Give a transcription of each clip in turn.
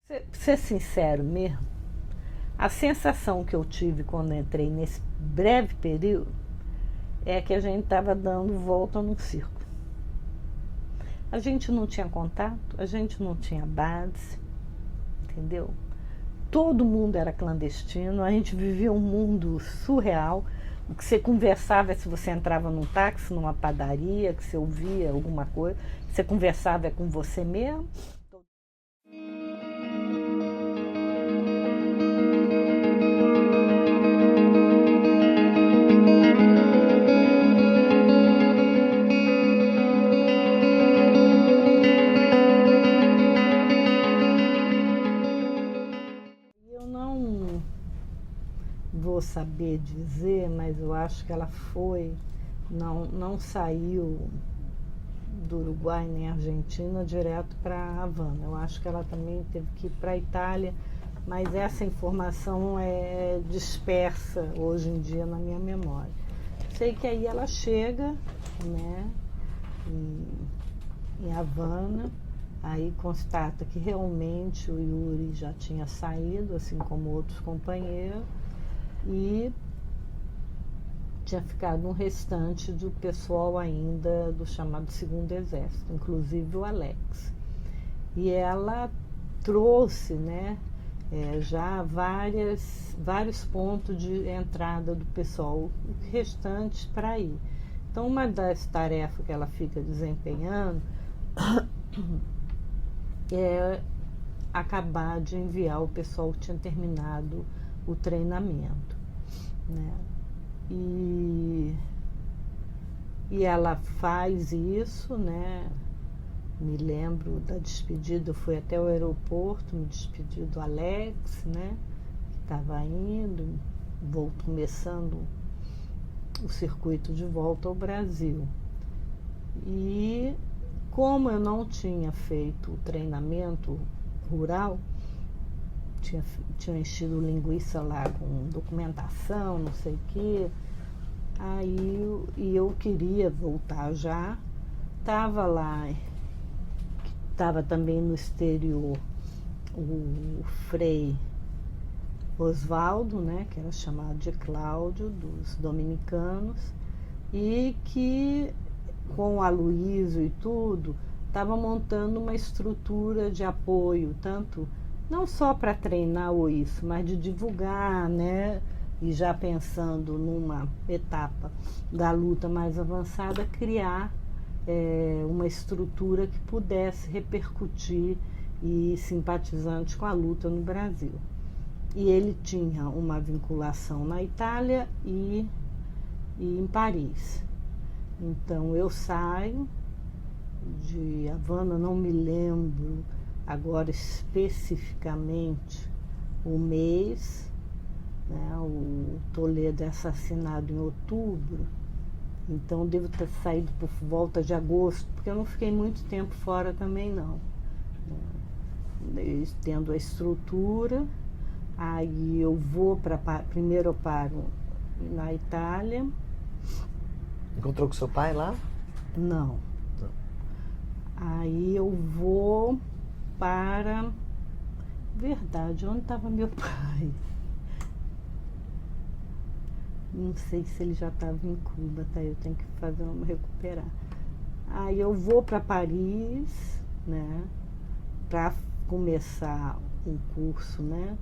Pra ser sincero mesmo, a sensação que eu tive quando entrei nesse breve período é que a gente estava dando volta no circo. A gente não tinha contato, a gente não tinha base, entendeu? Todo mundo era clandestino, a gente vivia um mundo surreal. O que você conversava é se você entrava num táxi, numa padaria, que você ouvia alguma coisa, você conversava é com você mesmo. Eu não vou saber dizer, mas eu acho que ela foi, não saiu do Uruguai nem Argentina direto para Havana. Eu acho que ela também teve que ir para a Itália, mas essa informação é dispersa hoje em dia na minha memória. Sei que aí ela chega, né, em Havana, aí constata que realmente o Yuri já tinha saído, assim como outros companheiros, e tinha ficado um restante do pessoal ainda do chamado Segundo Exército, inclusive o Alex. E ela trouxe, né, já vários pontos de entrada do pessoal restantes para ir. Então, uma das tarefas que ela fica desempenhando é acabar de enviar o pessoal que tinha terminado o treinamento, né? E ela faz isso, né? Me lembro da despedida, eu fui até o aeroporto, me despedi do Alex, né? Que estava indo, começando o circuito de volta ao Brasil. E como eu não tinha feito o treinamento rural, tinha enchido linguiça lá com documentação, não sei o quê, aí eu queria voltar já, estava lá, estava também no exterior o Frei Osvaldo, né, que era chamado de Cláudio, dos dominicanos, e que com o Aloysio e tudo, estava montando uma estrutura de apoio, tanto não só para treinar ou isso, mas de divulgar, né? E já pensando numa etapa da luta mais avançada, criar uma estrutura que pudesse repercutir e simpatizante com a luta no Brasil. E ele tinha uma vinculação na Itália e em Paris. Então eu saio de Havana, não me lembro agora especificamente o mês, né? O Toledo é assassinado em outubro, então devo ter saído por volta de agosto, porque eu não fiquei muito tempo fora também não, né? Tendo a estrutura, aí eu vou primeiro eu paro na Itália. Encontrou com seu pai lá? Não. Aí eu vou para... Verdade, onde estava meu pai? Não sei se ele já estava em Cuba, tá? Eu tenho que recuperar. Aí eu vou para Paris, né? Para começar um curso, né?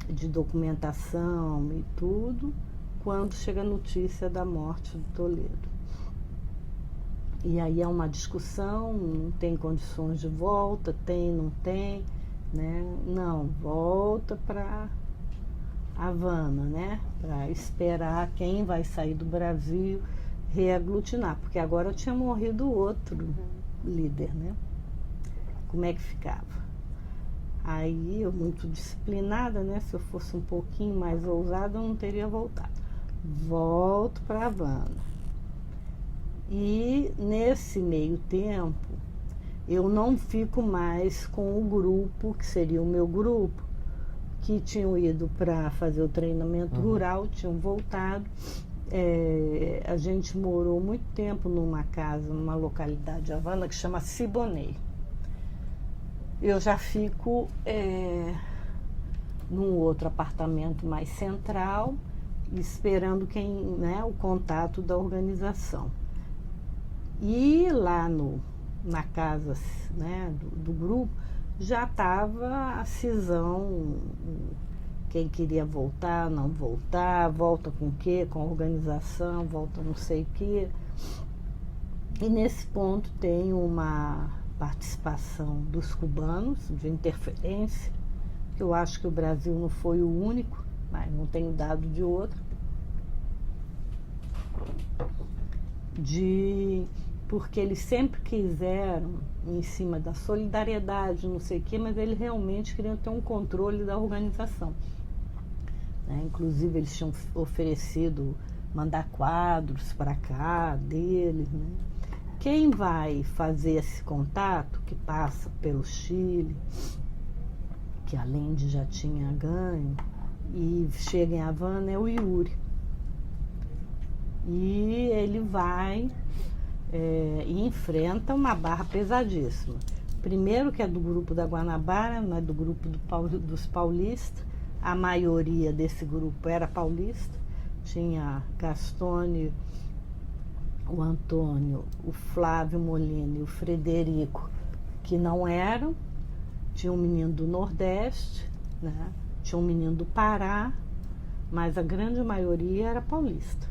De documentação e tudo, quando chega a notícia da morte do Toledo. E aí é uma discussão, não tem condições de volta, tem, não tem, né? Não, volta para Havana, né? Para esperar quem vai sair do Brasil reaglutinar, porque agora tinha morrido outro líder, né? Como é que ficava? Aí eu, muito disciplinada, né? Se eu fosse um pouquinho mais ousada, eu não teria voltado. Volto para Havana. E nesse meio tempo, eu não fico mais com o grupo, que seria o meu grupo, que tinham ido para fazer o treinamento rural, tinham voltado. A gente morou muito tempo numa casa, numa localidade de Havana, que chama Siboney. eu já fico num outro apartamento mais central, esperando o contato da organização. E lá na casa, né, do grupo, já estava a cisão, quem queria voltar, não voltar, volta com o quê? Com a organização, volta não sei o quê. E nesse ponto tem uma participação dos cubanos, de interferência, que eu acho que o Brasil não foi o único, mas não tenho dado de outro, porque eles sempre quiseram, em cima da solidariedade, não sei o quê, mas eles realmente queriam ter um controle da organização. Inclusive, eles tinham oferecido mandar quadros para cá deles. Né? Quem vai fazer esse contato, que passa pelo Chile, que além de já tinha ganho, e chega em Havana, é o Yuri. E ele vai e enfrenta uma barra pesadíssima. Primeiro que é do grupo da Guanabara, não é do grupo dos paulistas. A maioria desse grupo era paulista. Tinha Gastone, o Antônio, o Flávio Molina e o Frederico, que não eram. Tinha um menino do Nordeste, né? Tinha um menino do Pará, mas a grande maioria era paulista,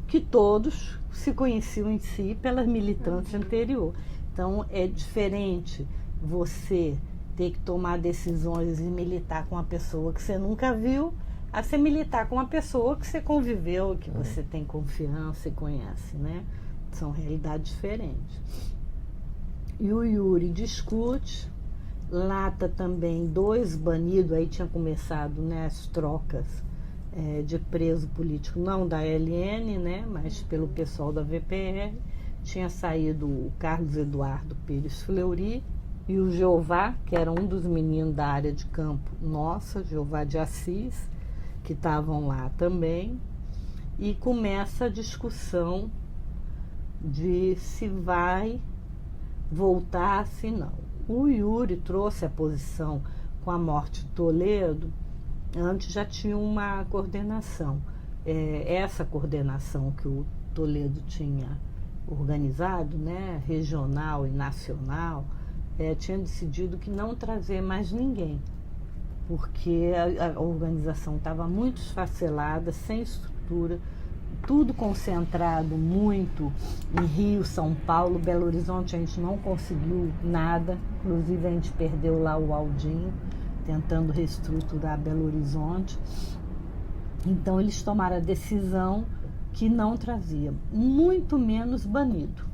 que todos se conheciam em si pela militância anterior. Então é diferente você ter que tomar decisões e militar com uma pessoa que você nunca viu, a você militar com uma pessoa que você conviveu, que você tem confiança e conhece, né? São realidades diferentes. E o Yuri discute, lata também 2 banidos, aí tinha começado, né, as trocas de preso político, não da LN, né, mas pelo pessoal da VPR. Tinha saído o Carlos Eduardo Pires Fleury e o Jeová, que era um dos meninos da área de campo nossa, Jeová de Assis, que estavam lá também. E começa a discussão de se vai voltar, se não. O Yuri trouxe a posição com a morte de Toledo. Antes já tinha uma coordenação. Essa coordenação que o Toledo tinha organizado, né, regional e nacional, tinha decidido que não trazer mais ninguém, porque a organização estava muito esfacelada, sem estrutura, tudo concentrado muito em Rio, São Paulo, Belo Horizonte a gente não conseguiu nada, inclusive a gente perdeu lá o Aldinho, tentando reestruturar Belo Horizonte. Então eles tomaram a decisão que não trazia, muito menos banido.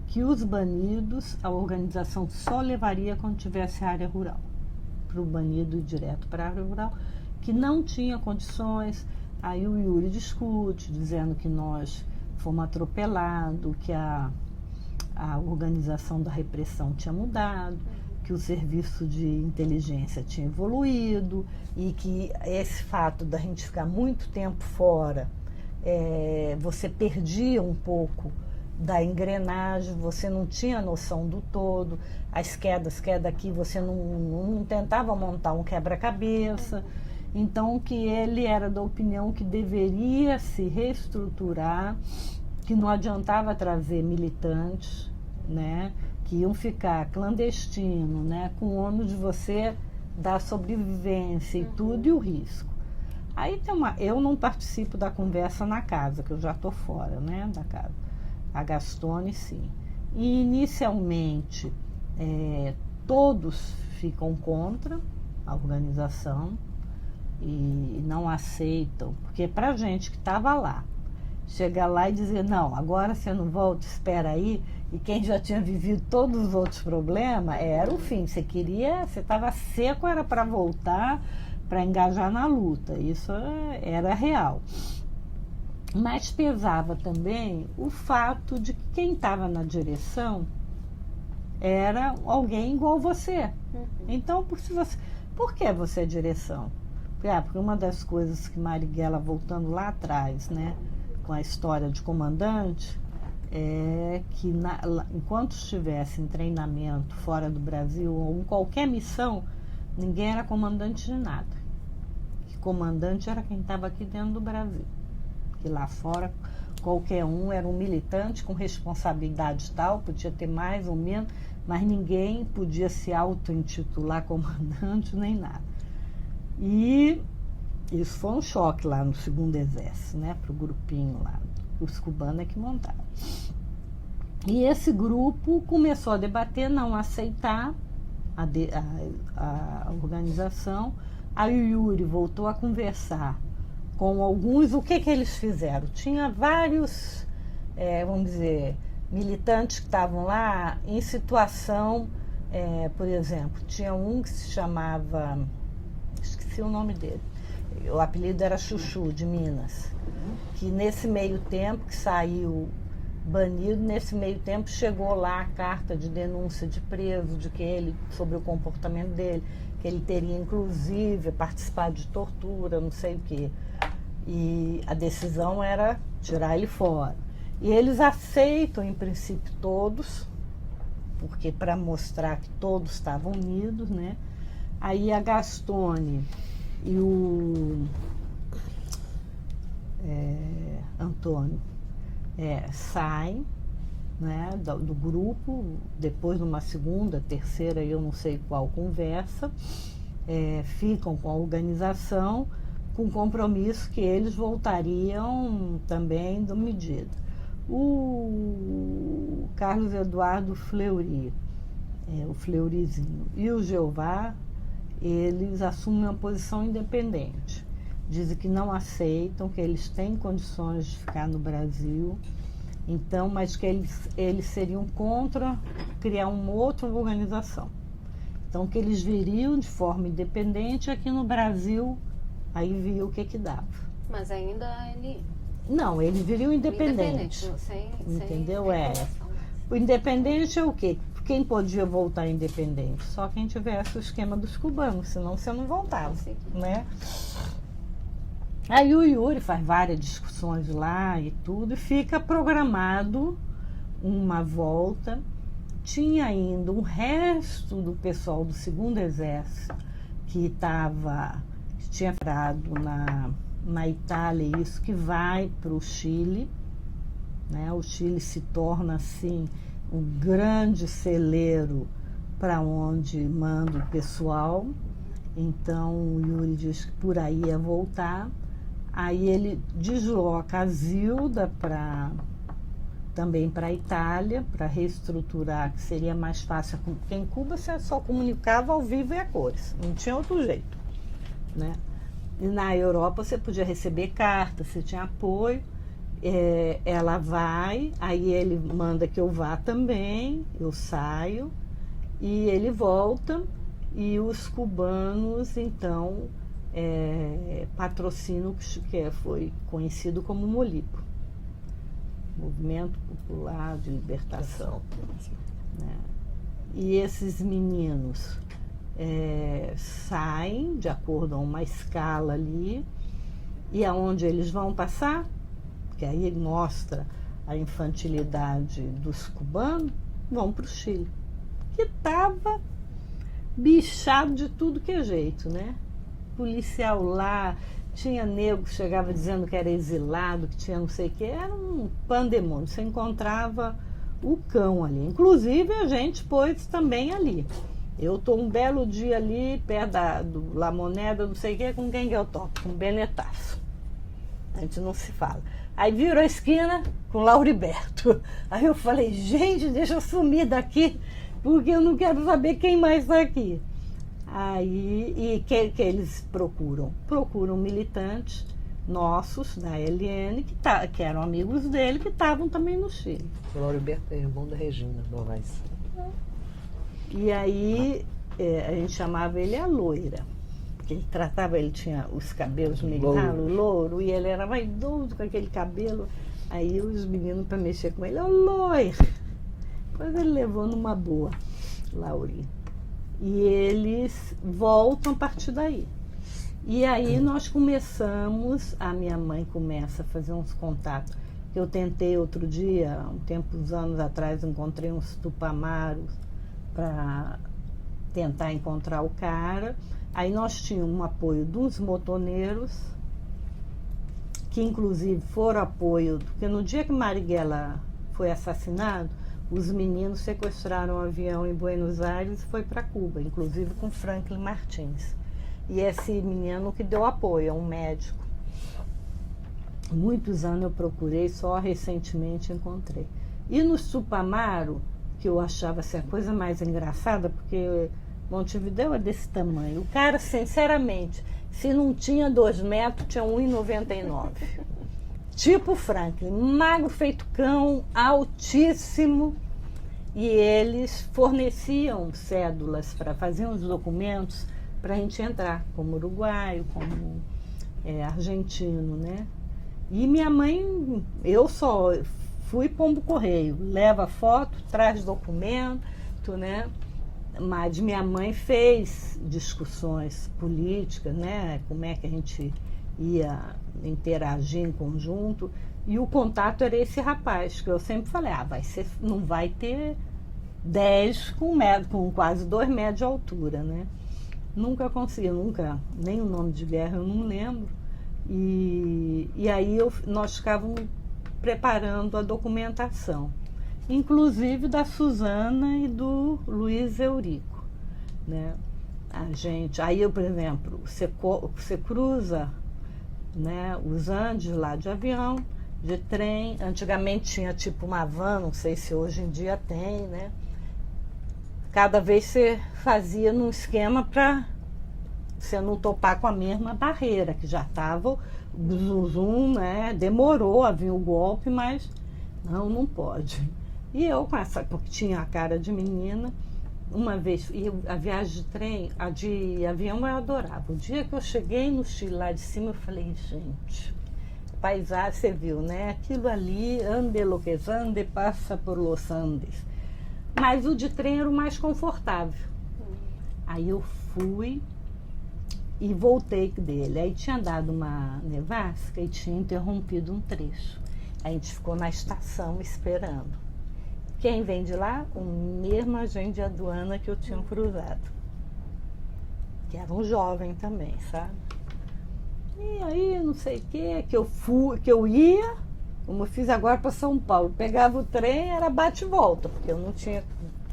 Que os banidos, a organização só levaria quando tivesse área rural, para o banido ir direto para a área rural, que não tinha condições. Aí o Yuri discute, dizendo que nós fomos atropelados, que a organização da repressão tinha mudado, que o serviço de inteligência tinha evoluído e que esse fato da gente ficar muito tempo fora, você perdia um pouco da engrenagem, você não tinha noção do todo, as quedas aqui, você não tentava montar um quebra-cabeça. Então, que ele era da opinião que deveria se reestruturar, que não adiantava trazer militantes, né, que iam ficar clandestino, né, com o ônus de você dar sobrevivência e tudo, e o risco. Aí eu não participo da conversa na casa, que eu já estou fora, né, da casa. A Gastone, sim. E inicialmente todos ficam contra a organização e não aceitam, porque para gente que estava lá, chegar lá e dizer, não, agora você não volta, espera aí, e quem já tinha vivido todos os outros problemas, era o fim. Você estava seco, era para voltar, para engajar na luta, isso era real. Mas pesava também o fato de que quem estava na direção era alguém igual você. Então, por que você é direção? Porque uma das coisas que Marighella, voltando lá atrás, né, com a história de comandante, que enquanto estivesse em treinamento fora do Brasil ou em qualquer missão, ninguém era comandante de nada. Que comandante era quem estava aqui dentro do Brasil. Que lá fora qualquer um era um militante com responsabilidade tal, podia ter mais ou menos, mas ninguém podia se auto-intitular comandante nem nada. E isso foi um choque lá no segundo exército, né, para o grupinho lá. Os cubanos é que montaram. E esse grupo começou a debater, não aceitar a organização. Aí o Yuri voltou a conversar com alguns. O que eles fizeram? Tinha vários, vamos dizer, militantes que estavam lá em situação, por exemplo, tinha um que se chamava, esqueci o nome dele, o apelido era Chuchu, de Minas, que nesse meio tempo que saiu banido, nesse meio tempo chegou lá a carta de denúncia de preso, de que ele, sobre o comportamento dele, que ele teria inclusive participado de tortura, não sei o quê. E a decisão era tirar ele fora. E eles aceitam, em princípio, todos, porque para mostrar que todos estavam unidos, né? Aí a Gastone e o Antônio saem, né, do grupo, depois de uma segunda, terceira, eu não sei qual conversa, ficam com a organização, com compromisso que eles voltariam também do medida. O Carlos Eduardo Fleury, o Fleuryzinho, e o Jeová, eles assumem uma posição independente. Dizem que não aceitam, que eles têm condições de ficar no Brasil, então, mas que eles seriam contra criar uma outra organização. Então, que eles viriam de forma independente aqui no Brasil, aí viu o que dava. Mas ainda ele... Não, eles viriam independente. Entendeu? O independente é o quê? Quem podia voltar independente? Só quem tivesse o esquema dos cubanos, senão você não voltava, né? Aí o Yuri faz várias discussões lá e tudo, e fica programado uma volta. Tinha ainda um resto do pessoal do segundo exército que tinha entrado na Itália, isso, que vai para o Chile, né? O Chile se torna assim um grande celeiro para onde manda o pessoal. Então o Yuri diz que por aí ia voltar. Aí ele desloca a Zilda também para a Itália, para reestruturar, que seria mais fácil, porque em Cuba você só comunicava ao vivo e a cores, não tinha outro jeito, né? E na Europa você podia receber cartas, você tinha apoio. Ela vai, aí ele manda que eu vá também, eu saio, e ele volta, e os cubanos, então, patrocinam o que foi conhecido como Molipo, Movimento Popular de Libertação, né? E esses meninos saem de acordo a uma escala ali, e aonde eles vão passar, que aí mostra a infantilidade dos cubanos, vão para o Chile, que estava bichado de tudo que é jeito, né? Policial lá, tinha nego que chegava dizendo que era exilado, que tinha não sei o que, era um pandemônio, você encontrava o cão ali, inclusive a gente pôs também ali. Eu estou um belo dia ali, perto do La Moneda, não sei o que, com quem que eu topo? Com o Benetaço. A gente não se fala. Aí virou a esquina com o Lauriberto. Aí eu falei, gente, deixa eu sumir daqui, porque eu não quero saber quem mais está aqui. Aí, e que eles procuram? Procuram militantes nossos, da LN, que eram amigos dele, que estavam também no Chile. O Lauriberto é irmão da Regina Novaes. E aí a gente chamava ele a loira. Ele tratava, ele tinha os cabelos meio louro, e ele era vaidoso com aquele cabelo. Aí os meninos, para mexer com ele, loiro. Depois ele levou numa boa, Lauri. E eles voltam a partir daí. E aí nós começamos, a minha mãe começa a fazer uns contatos que eu tentei outro dia, uns anos atrás, encontrei uns tupamaros para tentar encontrar o cara. Aí nós tínhamos um apoio dos motoneiros, que inclusive foram apoio, porque no dia que Marighella foi assassinado, os meninos sequestraram um avião em Buenos Aires e foi para Cuba, inclusive com Franklin Martins. E esse menino que deu apoio, é um médico. Muitos anos eu procurei, só recentemente encontrei. E no Tupamaro, que eu achava assim, a coisa mais engraçada, porque Montevidéu é desse tamanho. O cara, sinceramente, se não tinha 2 metros, tinha 1,99. Tipo Franklin, magro feito cão, altíssimo. E eles forneciam cédulas para fazer os documentos para a gente entrar, como uruguaio, como argentino, né? E minha mãe, eu só fui pombo correio, leva foto, traz documento, né? Mas minha mãe fez discussões políticas, né? Como é que a gente ia interagir em conjunto. E o contato era esse rapaz, que eu sempre falei, não vai ter 10 com quase 2 metros de altura, né? Nunca consegui, nem o nome de guerra eu não lembro. E aí nós ficávamos preparando a documentação, inclusive da Suzana e do Luiz Eurico, né? Aí por exemplo, você cruza, né, os Andes lá de avião, de trem. Antigamente tinha tipo uma van, não sei se hoje em dia tem, né? Cada vez você fazia num esquema para você não topar com a mesma barreira, que já estava o zoom, né? Demorou a vir o golpe, mas não pode. E eu com essa, porque tinha a cara de menina, uma vez, e a viagem de trem, a de avião eu adorava. O dia que eu cheguei no Chile lá de cima, eu falei, gente, paisagem, você viu, né? Aquilo ali, ande lo que ande, passa por los Andes. Mas o de trem era o mais confortável. Aí eu fui e voltei dele. Aí tinha dado uma nevasca e tinha interrompido um trecho. A gente ficou na estação esperando. Quem vem de lá? O mesmo agente de aduana que eu tinha cruzado. Que era um jovem também, sabe? E aí, não sei o que eu ia, como eu fiz agora para São Paulo, pegava o trem, era bate e volta, porque eu não tinha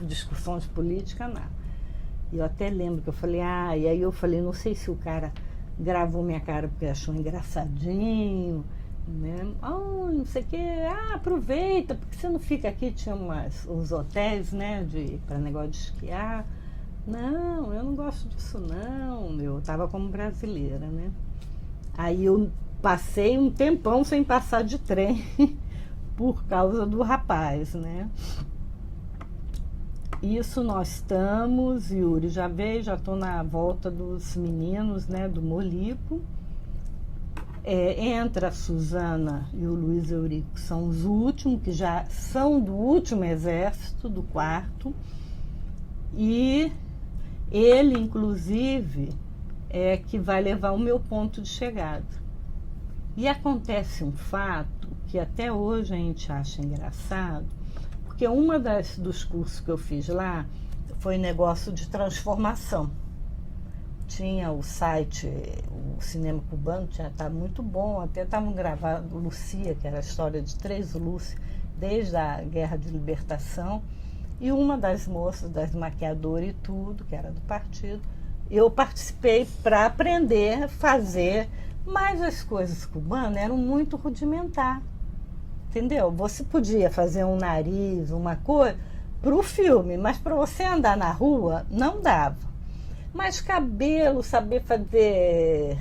discussão de política, nada. E eu até lembro que eu falei, e aí eu falei, não sei se o cara gravou minha cara porque achou engraçadinho, né? Não sei o que, aproveita, porque você não fica aqui, tinha uns hotéis, né, para negócio de esquiar. Não, eu não gosto disso não, eu estava como brasileira, né? Aí eu passei um tempão sem passar de trem por causa do rapaz, né? Isso nós estamos, Yuri já veio, já estou na volta dos meninos, né, do Molipo. Entra a Suzana e o Luiz Eurico, são os últimos, que já são do último exército, do 4º. E ele, inclusive, é que vai levar o meu ponto de chegada. E acontece um fato que até hoje a gente acha engraçado, porque uma dos cursos que eu fiz lá foi negócio de transformação. Tinha o site, o Cinema Cubano, estava muito bom, até estavam gravando Lucia, que era a história de 3 Lúcia, desde a Guerra de Libertação, e uma das moças, das maquiadoras e tudo, que era do partido, eu participei para aprender a fazer, mas as coisas cubanas eram muito rudimentar, entendeu? Você podia fazer um nariz, uma coisa, para o filme, mas para você andar na rua, não dava. Mas cabelo, saber fazer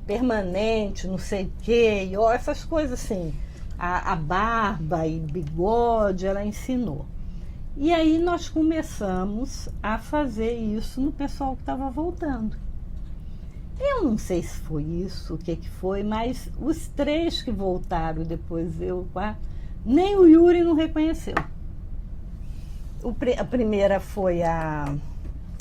permanente, não sei o quê, essas coisas assim, a barba e bigode, ela ensinou. E aí nós começamos a fazer isso no pessoal que estava voltando. Eu não sei se foi isso, o que foi, mas os 3 que voltaram depois, nem o Yuri não reconheceu. A primeira foi a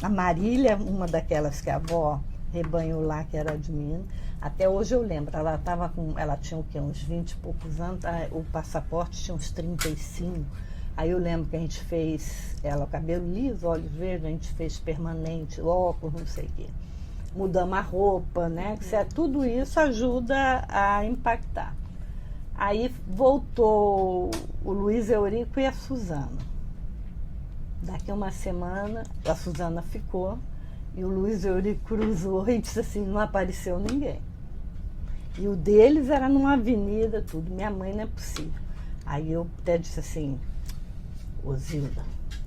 Marília, uma daquelas que a avó rebanho lá que era de Minas. Até hoje eu lembro, ela tinha o quê? Uns 20 e poucos anos, o passaporte tinha uns 35. Aí eu lembro que a gente fez, ela o cabelo liso, olhos verdes, a gente fez permanente, óculos, não sei o quê. Mudamos a roupa, né? Tudo isso ajuda a impactar. Aí voltou o Luiz Eurico e a Suzana. Daqui uma semana, a Suzana ficou e o Luiz Eurico cruzou e disse assim, não apareceu ninguém. E o deles era numa avenida, tudo. Minha mãe, não é possível. Aí eu até disse assim, ô Zilda,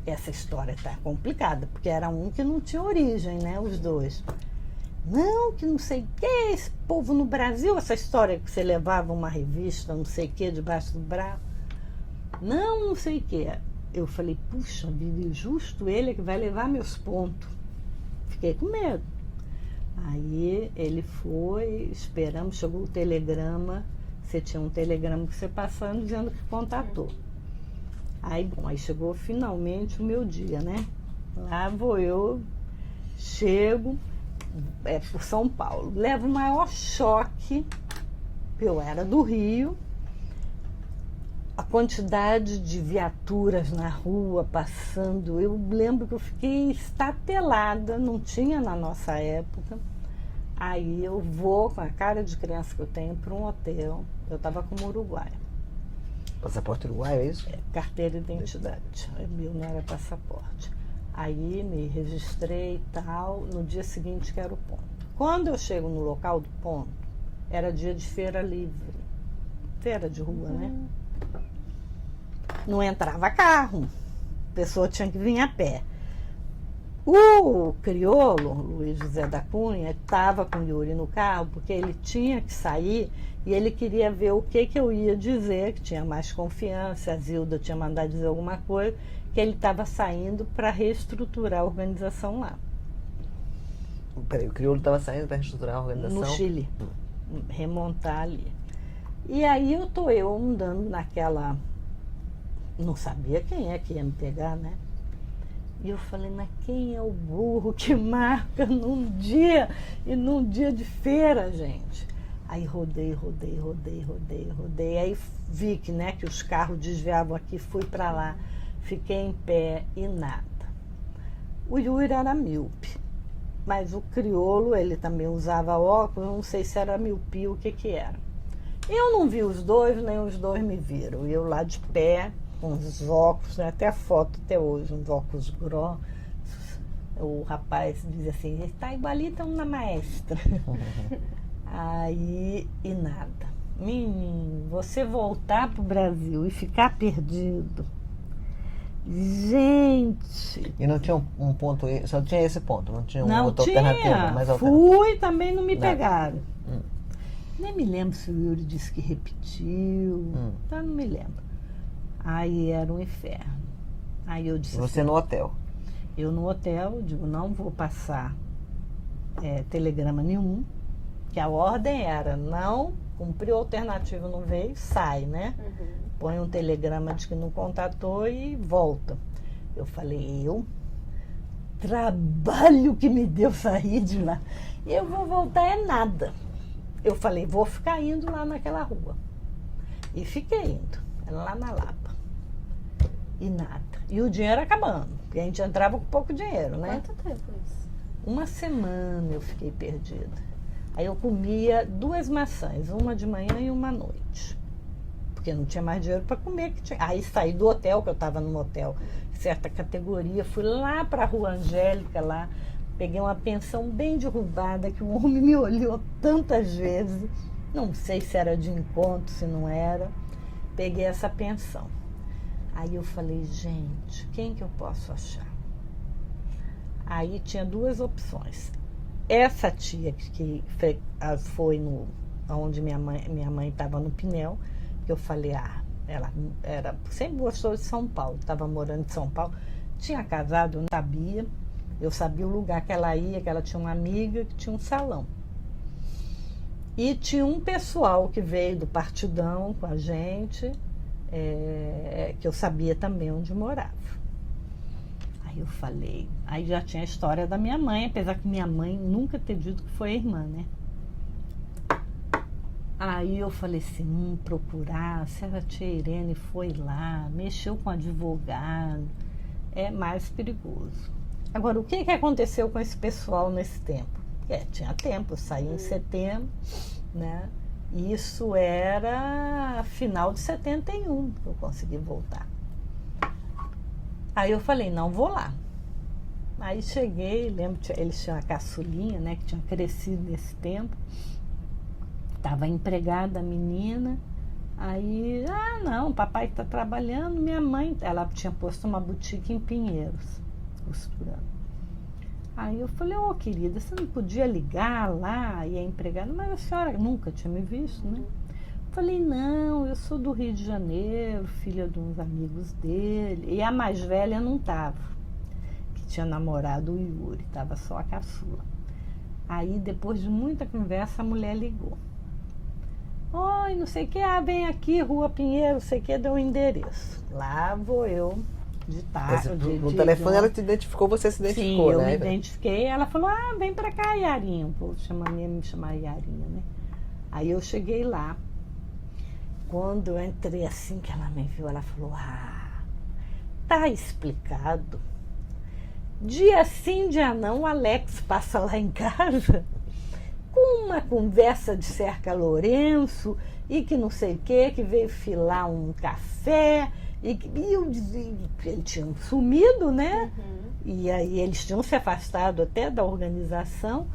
essa história tá complicada, porque era um que não tinha origem, né, os dois. Não, que não sei o que, esse povo no Brasil, essa história que você levava uma revista, não sei o que, debaixo do braço. Não sei o que. Eu falei, puxa vida, justo ele é que vai levar meus pontos. Fiquei com medo. Aí ele foi, esperamos, chegou o telegrama, você tinha um telegrama que você passando dizendo que contatou. Aí, bom, aí chegou finalmente o meu dia, né? Lá vou eu, chego, por São Paulo. Levo o maior choque, eu era do Rio, a quantidade de viaturas na rua passando, eu lembro que eu fiquei estatelada, não tinha na nossa época. Aí eu vou, com a cara de criança que eu tenho, para um hotel. Eu estava como uruguaia. Passaporte uruguaio, é isso? Carteira de identidade. Meu não era passaporte. Aí me registrei e tal, no dia seguinte que era o ponto. Quando eu chego no local do ponto, era dia de feira livre. Feira de rua, né? Não entrava carro. A pessoa tinha que vir a pé. O crioulo, Luiz José da Cunha, estava com o Yuri no carro, porque ele tinha que sair e ele queria ver o que eu ia dizer, que tinha mais confiança, a Zilda tinha mandado dizer alguma coisa, que ele estava saindo para reestruturar a organização lá. Peraí, o crioulo estava saindo para reestruturar a organização? No Chile, remontar ali. E aí eu andando naquela... Não sabia quem é que ia me pegar, né? E eu falei, mas quem é o burro que marca num dia de feira, gente? Aí rodei. Aí vi que, né, que os carros desviavam aqui, fui para lá, fiquei em pé e nada. O Yuri era míope, mas o crioulo, ele também usava óculos, não sei se era miopia, o que era. Eu não vi os dois, nem os dois me viram. Eu lá de pé, com os óculos, né, até a foto até hoje, uns óculos grossos. O rapaz dizia assim, está igualita uma maestra. Aí, e nada. Menino, você voltar pro Brasil e ficar perdido. Gente! E não tinha um ponto, só tinha esse ponto, não tinha Não outra tinha. alternativa, mais Fui, também não me Nada. pegaram. Nem me lembro se o Yuri disse que repetiu. Então não me lembro. Aí era um inferno. Aí eu disse Você assim, no hotel? Eu no hotel, digo, não vou passar telegrama nenhum, que a ordem era, não, cumpriu a alternativa, não veio, sai, né? Põe um telegrama de que não contatou e volta. Eu falei, trabalho que me deu sair de lá. Eu vou voltar é nada. Eu falei, vou ficar indo lá naquela rua. E fiquei indo, lá na Lapa. E nada. E o dinheiro acabando, porque a gente entrava com pouco dinheiro, né? Quanto tempo isso? Uma semana eu fiquei perdida. Aí eu comia 2 maçãs, uma de manhã e uma à noite. Porque não tinha mais dinheiro para comer. Aí saí do hotel, que eu estava num hotel, certa categoria, fui lá para a Rua Angélica, lá, peguei uma pensão bem derrubada, que o homem me olhou tantas vezes, não sei se era de encontro, se não era, peguei essa pensão. Aí eu falei, gente, quem que eu posso achar? Aí tinha 2 opções. Essa tia que foi onde minha mãe estava no Pinel, que eu falei, ela sempre gostou de São Paulo, estava morando em São Paulo, tinha casado, eu não sabia, eu sabia o lugar que ela ia, que ela tinha uma amiga que tinha um salão. E tinha um pessoal que veio do Partidão com a gente, que eu sabia também onde morava. Aí eu falei, aí já tinha a história da minha mãe, apesar que minha mãe nunca ter dito que foi a irmã, né? Aí eu falei assim, procurar, se a tia Irene foi lá, mexeu com advogado, é mais perigoso. Agora, o que aconteceu com esse pessoal nesse tempo? Tinha tempo, eu saí em setembro, né? Isso era final de 71 que eu consegui voltar. Aí eu falei, não vou lá. Aí cheguei, lembro, eles tinham a caçulinha, né, que tinha crescido nesse tempo. Estava empregada a menina. Aí, não, papai está trabalhando, minha mãe, ela tinha posto uma boutique em Pinheiros, costurando. Aí eu falei, querida, você não podia ligar lá? E a empregada, mas a senhora nunca tinha me visto, né? Falei, não, eu sou do Rio de Janeiro, filha de uns amigos dele. E a mais velha não estava, que tinha namorado o Yuri, estava só a caçula. Aí, depois de muita conversa, a mulher ligou. Oi, não sei o que, vem aqui, Rua Pinheiro, não sei o que, deu o endereço. Lá vou eu, de tarde. No telefone ela te identificou, você se identificou, sim, né? eu me identifiquei, ela falou, vem pra cá, Yarinha. O povo me chamar Yarinha, né? Aí eu cheguei lá. Quando eu entrei assim, que ela me viu, ela falou, tá explicado. Dia sim, dia não, o Alex passa lá em casa com uma conversa de Cerca Lourenço e que não sei o que veio filar um café e eu dizia que ele tinha sumido, né? E aí eles tinham se afastado até da organização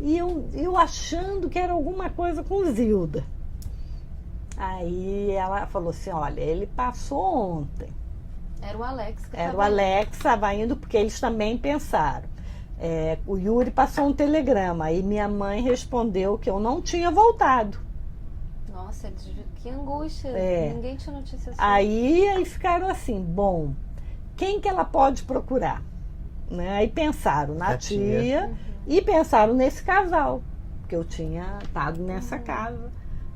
e eu achando que era alguma coisa com Zilda. Aí ela falou assim, olha, ele passou ontem. Era o Alex que Era o Alex, estava indo, porque eles também pensaram. O Yuri passou um telegrama, aí minha mãe respondeu que eu não tinha voltado. Nossa, que angústia, ninguém tinha notícia assim. Aí ficaram assim, bom, quem que ela pode procurar? Né? Aí pensaram na tia e pensaram nesse casal, que eu tinha estado nessa casa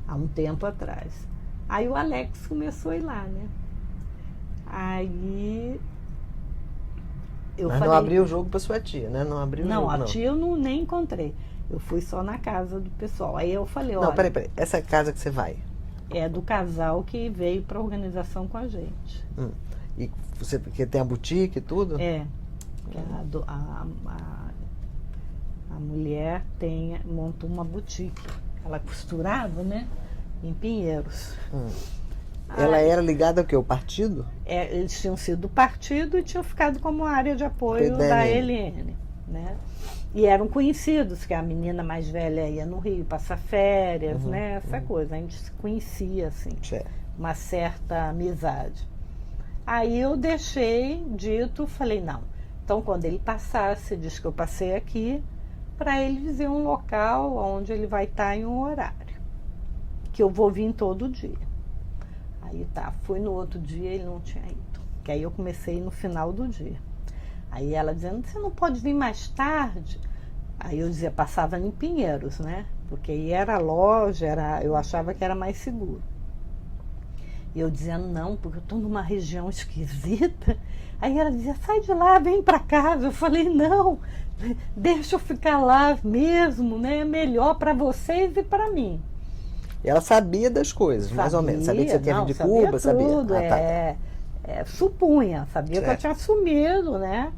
há um tempo atrás. Aí o Alex começou a ir lá, né? Aí Mas não abriu o jogo para sua tia, né? Não abriu o jogo, a tia eu nem encontrei. Eu fui só na casa do pessoal. Aí eu falei, olha... Não, peraí. Essa casa que você vai? É do casal que veio para a organização com a gente. E você que tem a boutique e tudo? A mulher montou uma boutique. Ela costurava, né? Em Pinheiros. Ela era ligada ao quê? O partido? Eles tinham sido do partido e tinham ficado como área de apoio da LN, né? E eram conhecidos, que a menina mais velha ia no Rio passar férias, né? Essa coisa, a gente se conhecia, assim, uma certa amizade. Aí eu deixei dito, falei, não, então quando ele passasse, diz que eu passei aqui, para ele dizer um local onde ele vai estar em um horário, que eu vou vir todo dia. Aí fui no outro dia, ele não tinha ido, que aí eu comecei no final do dia. Aí ela dizendo, você não pode vir mais tarde? Aí eu dizia, passava em Pinheiros, né? Porque aí era loja, eu achava que era mais seguro. E eu dizendo, não, porque eu estou numa região esquisita. Aí ela dizia, sai de lá, vem para casa. Eu falei, não, deixa eu ficar lá mesmo, né? É melhor para vocês e para mim. E ela sabia das coisas, mais ou menos. Sabia que você tinha vindo de Cuba, tudo, sabia? Supunha, sabia que eu tinha sumido, né?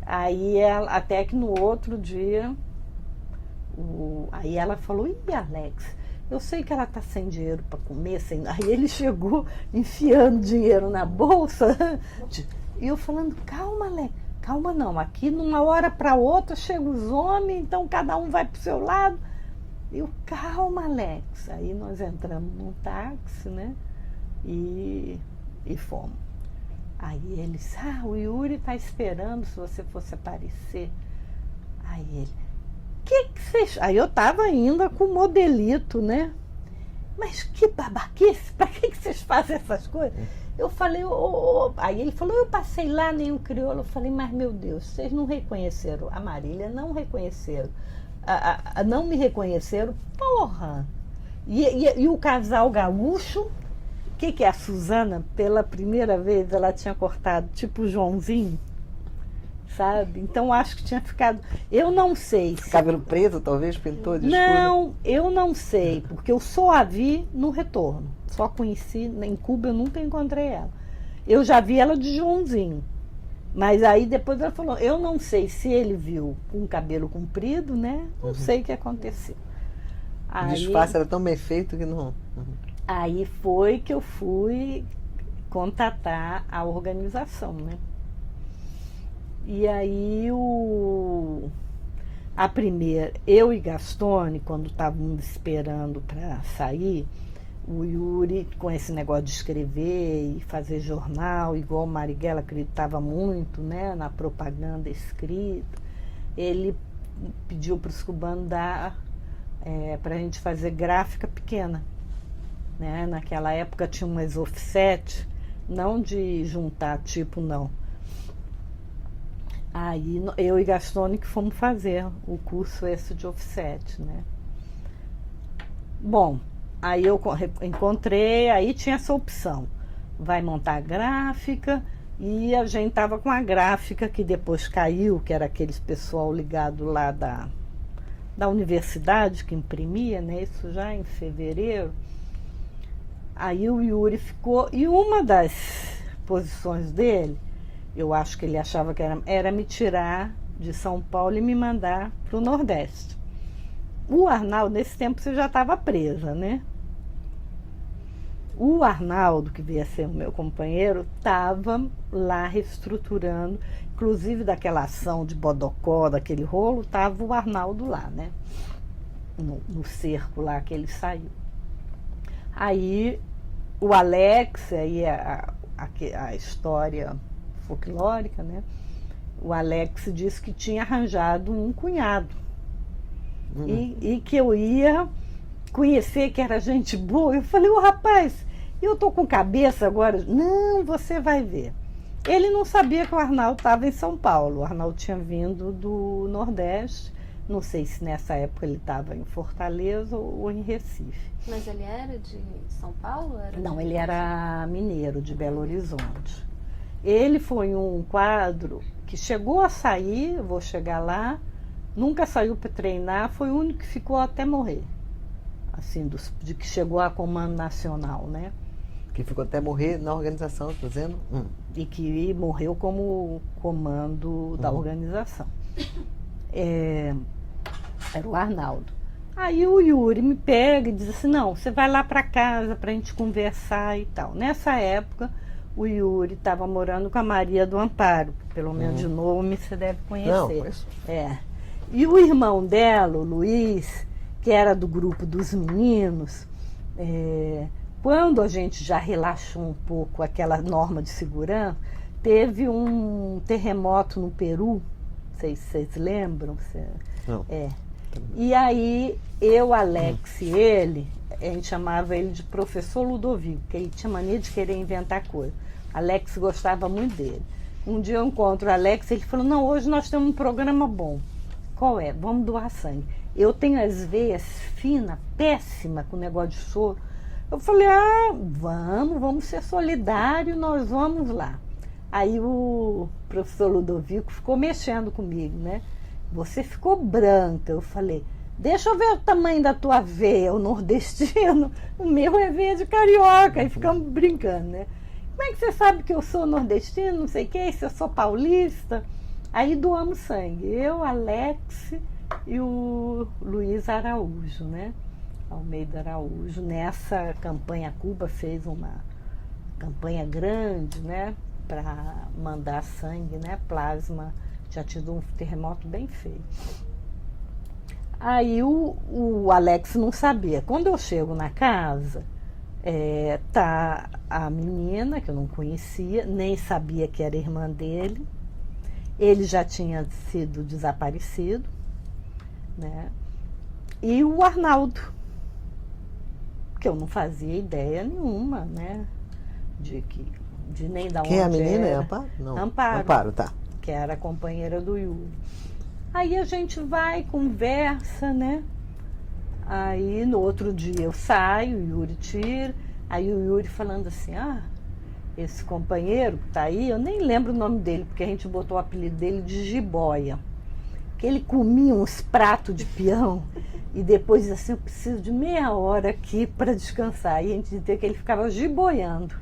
Aí até que no outro dia, aí ela falou, Alex, eu sei que ela tá sem dinheiro para comer, aí ele chegou enfiando dinheiro na bolsa, e eu falando, calma, Alex, calma não, aqui numa hora para outra chegam os homens, então cada um vai pro seu lado. Eu, calma, Alex. Aí nós entramos num táxi, né? E fomos. Aí eles, o Yuri tá esperando se você fosse aparecer. Aí ele, que vocês... Aí eu tava ainda com o modelito, né? Mas que babaquice, pra que vocês fazem essas coisas? Eu falei, Aí ele falou, eu passei lá, nem um crioulo. Eu falei, mas meu Deus, vocês não reconheceram, a Marília não reconheceram. Não me reconheceram, porra! E o casal gaúcho, que é a Suzana, pela primeira vez ela tinha cortado tipo o Joãozinho, sabe? Então acho que tinha ficado... Eu não sei se... Cabelo preto, talvez, pintou de escuro? Não, eu não sei, porque eu só a vi no retorno. Só conheci, em Cuba eu nunca encontrei ela. Eu já vi ela de Joãozinho. Mas aí depois ela falou, eu não sei se ele viu com o cabelo comprido, né? Não sei o que aconteceu. O disfarce era tão bem feito que não... Aí foi que eu fui contatar a organização, né? E aí a primeira, eu e Gastone, quando estávamos esperando para sair, o Yuri, com esse negócio de escrever e fazer jornal, igual o Marighella acreditava muito, né, na propaganda escrita, ele pediu para os cubanos dar para a gente fazer gráfica pequena. Né? Naquela época tinha umas offset, não de juntar tipo, não. Aí eu e Gastone que fomos fazer o curso esse de offset, né? Bom, aí eu encontrei, aí tinha essa opção, vai montar a gráfica, e a gente tava com a gráfica que depois caiu, que era aqueles pessoal ligado lá da universidade que imprimia, né? Isso já em fevereiro. Aí o Yuri ficou, e uma das posições dele, eu acho que ele achava que era me tirar de São Paulo e me mandar para o Nordeste. O Arnaldo, nesse tempo, você já estava presa, né? O Arnaldo, que veio a ser o meu companheiro, estava lá reestruturando, inclusive daquela ação de Bodocó, daquele rolo, estava o Arnaldo lá, né? No cerco lá que ele saiu. Aí o Alex, aí a história folclórica, né? O Alex disse que tinha arranjado um cunhado e que eu ia conhecer, que era gente boa. Eu falei, rapaz, eu tô com cabeça agora. Não, você vai ver. Ele não sabia que o Arnaldo estava em São Paulo. O Arnaldo tinha vindo do Nordeste. Não sei se nessa época ele estava em Fortaleza ou em Recife. Mas ele era de São Paulo? Não, ele era mineiro, de Belo Horizonte. Ele foi um quadro que chegou a sair, vou chegar lá, nunca saiu para treinar, foi o único que ficou até morrer. Assim, de que chegou a comando nacional, né? Que ficou até morrer na organização, estou dizendo? E que morreu como comando da organização. Era o Arnaldo. Aí o Yuri me pega e diz assim, não, você vai lá para casa para a gente conversar e tal. Nessa época, o Yuri estava morando com a Maria do Amparo, pelo menos de nome você deve conhecer. Não, conheço. E o irmão dela, o Luiz, que era do grupo dos meninos, quando a gente já relaxou um pouco aquela norma de segurança, teve um terremoto no Peru, não sei se vocês lembram. Não. E aí, eu, Alex e ele, a gente chamava ele de professor Ludovico, porque ele tinha mania de querer inventar coisa. Alex gostava muito dele. Um dia eu encontro o Alex e ele falou, não, hoje nós temos um programa bom. Qual é? Vamos doar sangue. Eu tenho as veias finas, péssima com o negócio de soro. Eu falei, vamos ser solidários, nós vamos lá. Aí o professor Ludovico ficou mexendo comigo, né? Você ficou branca. Eu falei, deixa eu ver o tamanho da tua veia, o nordestino. O meu é veia de carioca. E ficamos brincando, né? Como é que você sabe que eu sou nordestino, não sei o que, se eu sou paulista? Aí doamos sangue. Eu, Alex e o Luiz Araújo, né? Almeida Araújo. Nessa campanha, Cuba fez uma campanha grande, né? Para mandar sangue, né? Plasma. Tinha tido um terremoto bem feio. Aí o Alex não sabia. Quando eu chego na casa, tá a menina, que eu não conhecia, nem sabia que era irmã dele. Ele já tinha sido desaparecido, né? E o Arnaldo, que eu não fazia ideia nenhuma, né? De nem da onde Quem é a menina? era. É Amparo? Não. Amparo. Amparo, tá. Que era a companheira do Yuri. Aí a gente vai, conversa, né? Aí no outro dia eu saio, o Yuri tira. Aí o Yuri falando assim, esse companheiro que tá aí, eu nem lembro o nome dele, porque a gente botou o apelido dele de jiboia. Que ele comia uns pratos de peão e depois dizia assim, eu preciso de meia hora aqui para descansar. E a gente dizia que ele ficava jiboiando.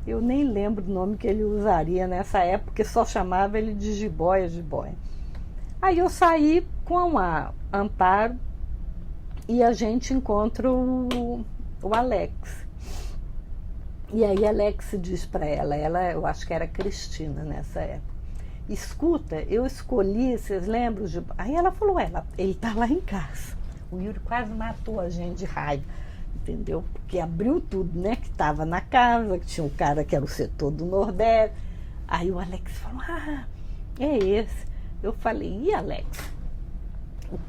Eu nem lembro o nome que ele usaria nessa época, porque só chamava ele de jiboia, jiboia. Aí eu saí com a Amparo e a gente encontra o Alex. E aí Alex diz para ela, eu acho que era Cristina nessa época, escuta, eu escolhi, vocês lembram? Aí ela falou, ele tá lá em casa. O Yuri quase matou a gente de raiva, entendeu? Porque abriu tudo, né? Que estava na casa, que tinha um cara que era o setor do Nordeste. Aí o Alex falou, é esse. Eu falei, e Alex?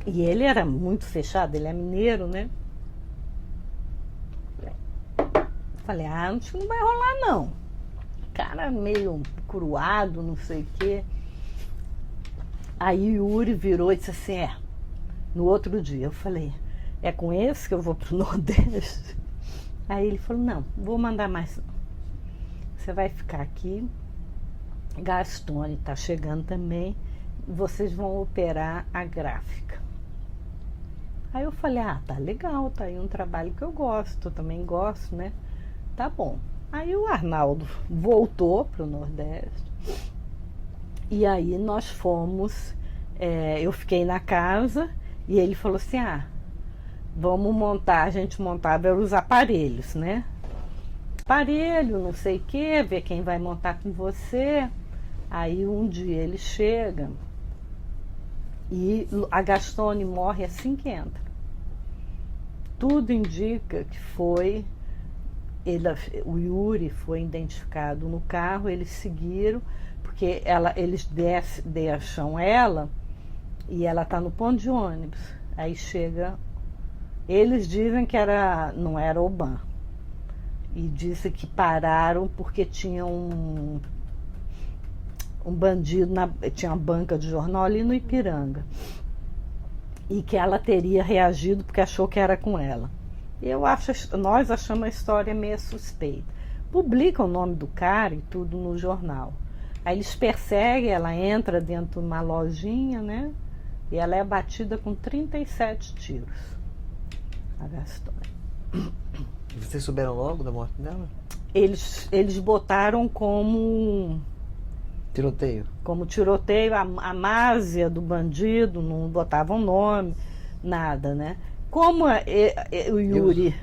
E ele era muito fechado, ele é mineiro, né? Falei, acho que não vai rolar não. Cara meio cruado, não sei o quê. Aí o Yuri virou e disse assim, no outro dia, eu falei, é com esse que eu vou pro Nordeste? Aí ele falou, não vou mandar mais não. Você vai ficar aqui, Gastone tá chegando também, vocês vão operar a gráfica. Aí eu falei, tá legal, tá aí um trabalho que eu gosto, eu também gosto, né? Tá bom. Aí o Arnaldo voltou para o Nordeste e aí nós fomos, eu fiquei na casa e ele falou assim, vamos montar, a gente montava os aparelhos, né? Aparelho, não sei o que, ver quem vai montar com você. Aí um dia ele chega e a Gastone morre assim que entra. Tudo indica que foi... o Yuri foi identificado no carro, eles seguiram, porque eles deixam ela e ela está no ponto de ônibus. Aí chega, eles dizem que não era o Ban, e disse que pararam porque tinha um bandido, tinha uma banca de jornal ali no Ipiranga, e que ela teria reagido porque achou que era com ela. Nós achamos a história meio suspeita. Publicam o nome do cara e tudo no jornal. Aí eles perseguem, ela entra dentro de uma lojinha, né? E ela é abatida com 37 tiros. A Gastone. Vocês souberam logo da morte dela? Eles botaram como... Tiroteio? Como tiroteio, a másia do bandido, não botavam nome, nada, né? Como o Yuri...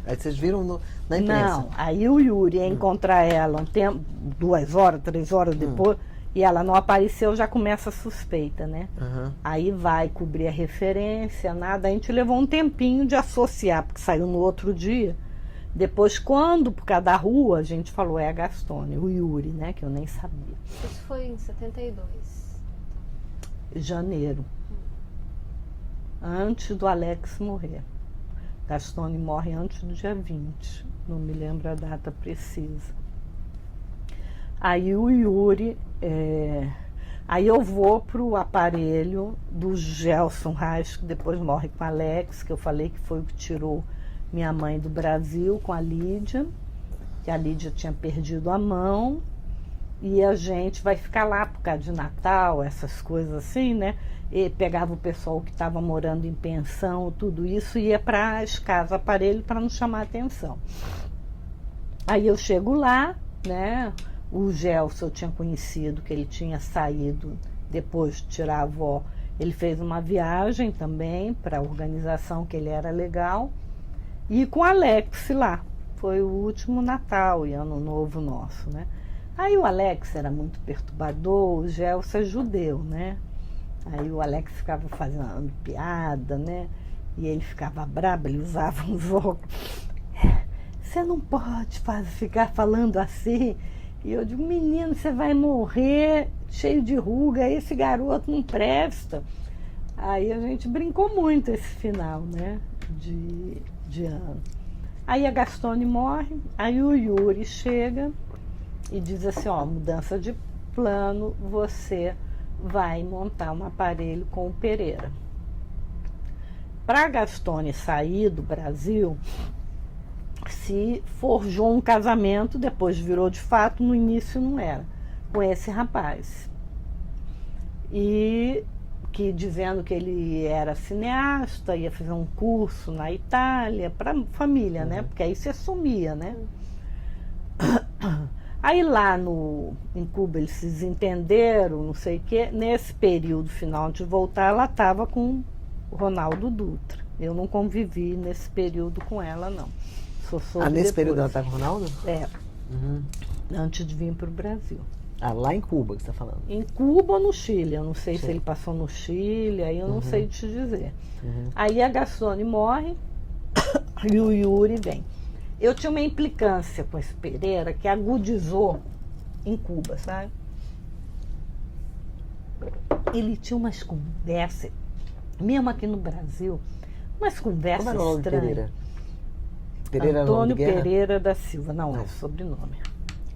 Aí vocês viram na imprensa? Não, aí o Yuri ia encontrar ela 2 horas, 3 horas depois, e ela não apareceu, já começa a suspeita, né? Aí vai cobrir a referência, nada. A gente levou um tempinho de associar, porque saiu no outro dia. Depois, por causa da rua, a gente falou, a Gastone, o Yuri, né? Que eu nem sabia. Isso foi em 72? Janeiro. Antes do Alex morrer. Gastone morre antes do dia 20. Não me lembro a data precisa. Aí o Yuri... Aí eu vou pro aparelho do Gelson Reis, que depois morre com o Alex, que eu falei que foi o que tirou minha mãe do Brasil com a Lídia, que a Lídia tinha perdido a mão, e a gente vai ficar lá por causa de Natal, essas coisas assim, né? E pegava o pessoal que estava morando em pensão, tudo isso, e ia para as casas, aparelho, para não chamar atenção. Aí eu chego lá, né? O Gelson eu tinha conhecido, que ele tinha saído depois de tirar a avó. Ele fez uma viagem também para a organização, que ele era legal. E com o Alex lá. Foi o último Natal e Ano Novo nosso, né? Aí o Alex era muito perturbador, o Gelson é judeu, né? Aí o Alex ficava fazendo piada, né? E ele ficava brabo, ele usava uns óculos. Você não pode ficar falando assim. E eu digo, menino, você vai morrer cheio de ruga, esse garoto não presta. Aí a gente brincou muito esse final, né, de ano. Aí a Gastone morre, aí o Yuri chega e diz assim, mudança de plano, você vai montar um aparelho com o Pereira. Para a Gastone sair do Brasil, se forjou um casamento, depois virou de fato, no início não era, com esse rapaz. E que dizendo que ele era cineasta, ia fazer um curso na Itália, para família, né? Porque aí se assumia, né? Aí lá em Cuba eles se desentenderam, não sei o quê. Nesse período final de voltar, ela estava com o Ronaldo Dutra. Eu não convivi nesse período com ela, não. Nesse período ela está com o Ronaldo? É. Antes de vir para o Brasil. Lá em Cuba que você está falando? Em Cuba ou no Chile? Eu não sei se ele passou no Chile, aí eu não sei te dizer. Aí a Gastone morre e o Yuri vem. Eu tinha uma implicância com esse Pereira que agudizou em Cuba, sabe? Ele tinha umas conversas, mesmo aqui no Brasil, umas conversas estranhas. Como era o nome de Pereira? Pereira Antônio Pereira da Silva, não é sobrenome.